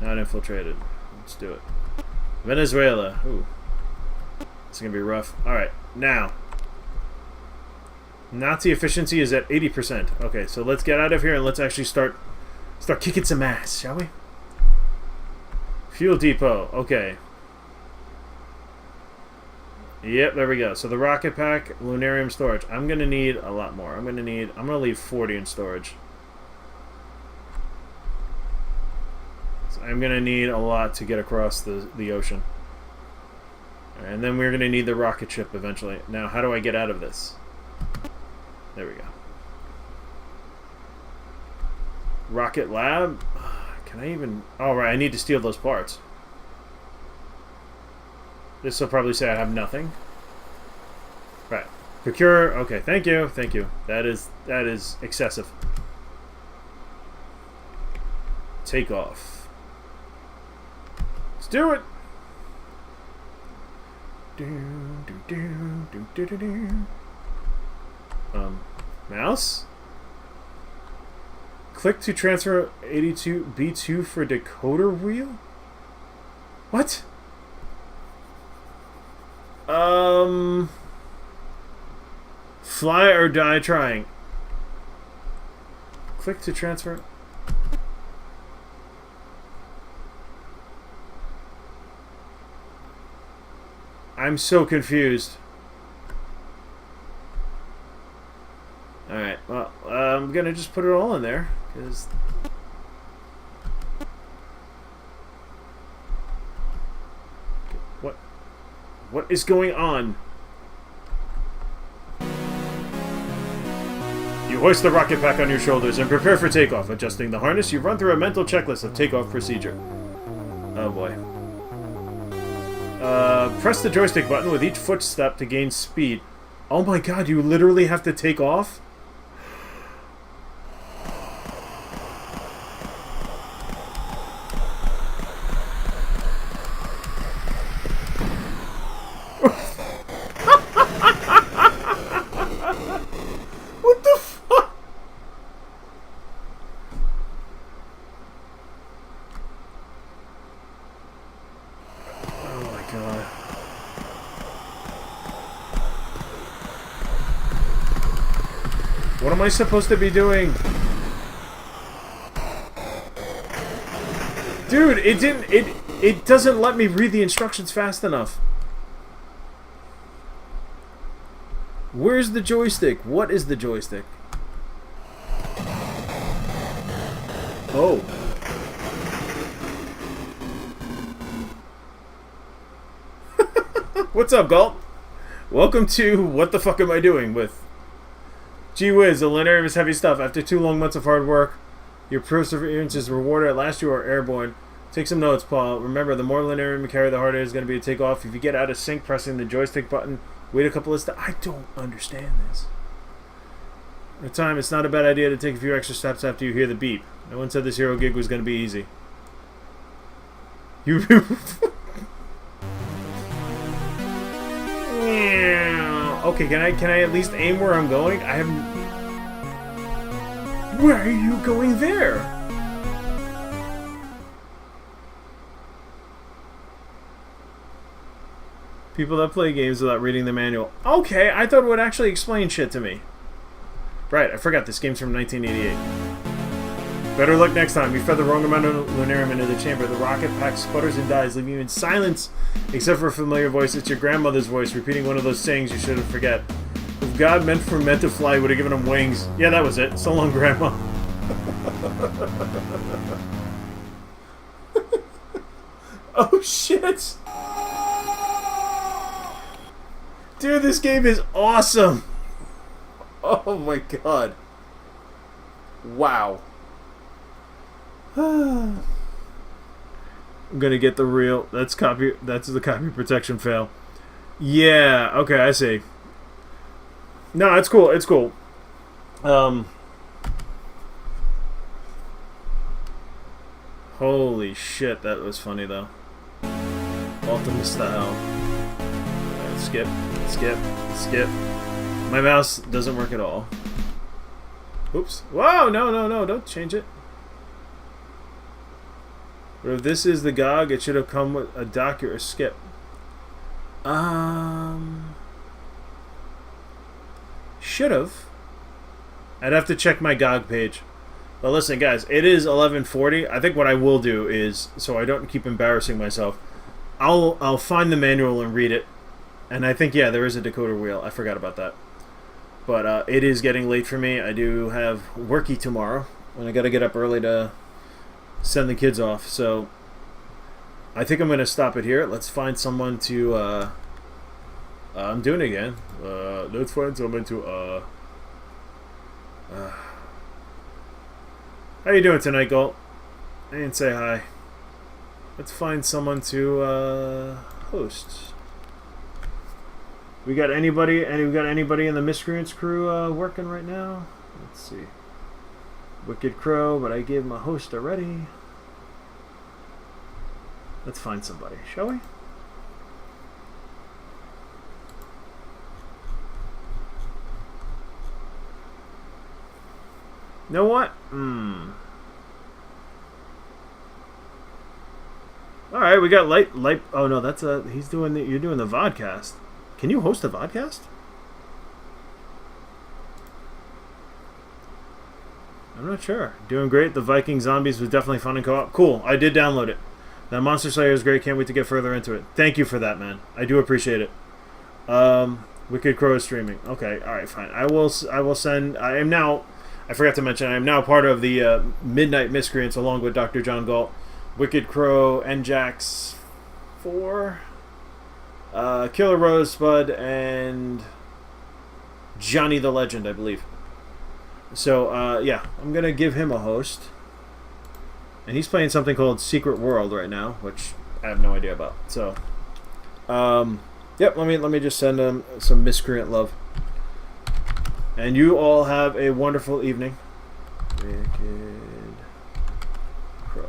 Not infiltrated. Let's do it. Venezuela. Ooh. It's gonna be rough. Alright, now. Nazi efficiency is at 80%. Okay, so let's get out of here and let's actually start kicking some ass, shall we? Fuel depot. Okay. Yep, there we go. So the rocket pack, lunarium storage. I'm gonna need a lot more. I'm gonna leave 40 in storage. So I'm gonna need a lot to get across the ocean. And then we're gonna need the rocket ship eventually. Now, how do I get out of this? There we go. Rocket lab? Can I even... Oh, right, I need to steal those parts. This will probably say I have nothing. Right. Procure... Okay, thank you, thank you. That is excessive. Take off. Let's do it! Mouse? Click to transfer 82 B2 for decoder wheel? What? Fly or die trying. Click to transfer. I'm so confused. Alright, well, I'm gonna just put it all in there, because... What is going on? You hoist the rocket pack on your shoulders and prepare for takeoff. Adjusting the harness, you run through a mental checklist of takeoff procedure. Oh boy. Press the joystick button with each footstep to gain speed. Oh my god, you literally have to take off? What the fuck? Oh my god. What am I supposed to be doing? Dude, it doesn't let me read the instructions fast enough. Where's the joystick? What is the joystick? Oh. What's up, Galt? Welcome to What the Fuck Am I Doing with... Gee whiz, the Linarium is heavy stuff. After 2 long months of hard work, your perseverance is rewarded. At last you are airborne. Take some notes, Paul. Remember, the more Linarium you carry, the harder it is going to be to take off. If you get out of sync pressing the joystick button, wait a couple of steps. I don't understand this. At the time, it's not a bad idea to take a few extra steps after you hear the beep. No one said this hero gig was going to be easy. You... Okay, can I at least aim where I'm going? I haven't... Where are you going there? People that play games without reading the manual. Okay, I thought it would actually explain shit to me. Right, I forgot this game's from 1988. Better luck next time. You fed the wrong amount of Lunarium into the chamber. The rocket pack sputters and dies, leaving you in silence, except for a familiar voice. It's your grandmother's voice, repeating one of those sayings you shouldn't forget. If God meant for men to fly, he would have given them wings. Yeah, that was it. So long, Grandma. Oh, shit. Dude, this game is awesome. Oh, my God. Wow. I'm gonna get the real... That's the copy protection fail. Yeah, okay, I see. No, it's cool, it's cool. Holy shit, that was funny, though. Ultimate style. Right, skip, skip, skip. My mouse doesn't work at all. Oops. Whoa, no, don't change it. But if this is the GOG, it should have come with a dock or a skip. Should have. I'd have to check my GOG page. But listen, guys, it is 11:40. I think what I will do is, so I don't keep embarrassing myself, I'll find the manual and read it. And I think, yeah, there is a decoder wheel. I forgot about that. But it is getting late for me. I do have worky tomorrow, and I got to get up early to send the kids off. So I think I'm going to stop it here. Let's find someone to... I'm doing it again. Let's find someone to... How you doing tonight, Galt? I didn't say hi. Let's find someone to host. We got anybody in the Miscreants crew working right now? Let's see. Wicked Crow, but I gave him a host already. Let's find somebody, shall we? Know what? All right, we got light. Oh no, that's he's doing the. You're doing the vodcast. Can you host a vodcast? I'm not sure. Doing great. The Viking Zombies was definitely fun in co-op. Cool. I did download it. That Monster Slayer is great. Can't wait to get further into it. Thank you for that, man. I do appreciate it. Wicked Crow is streaming. Okay. All right. Fine. I will send. I am now. I forgot to mention. I am now part of the Midnight Miscreants along with Dr. John Galt, Wicked Crow, Njax 4, Killer Rosebud, and Johnny the Legend, I believe. So, yeah, I'm going to give him a host. And he's playing something called Secret World right now, which I have no idea about. So, yep, let me just send him some miscreant love. And you all have a wonderful evening. Wicked Crow.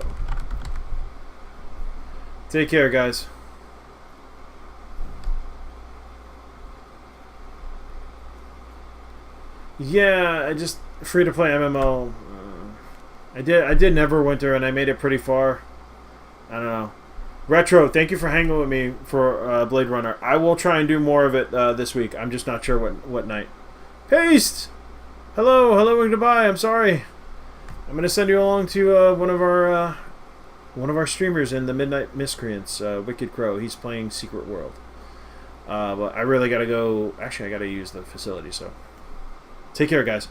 Take care, guys. Yeah, I just free to play MMO. I did Neverwinter and I made it pretty far. I don't know. Retro, thank you for hanging with me for Blade Runner. I will try and do more of it this week. I'm just not sure what night. Paste. Hello and goodbye. I'm sorry. I'm gonna send you along to one of our streamers in the Midnight Miscreants, Wicked Crow. He's playing Secret World. But I really gotta go. Actually, I gotta use the facility. So take care, guys.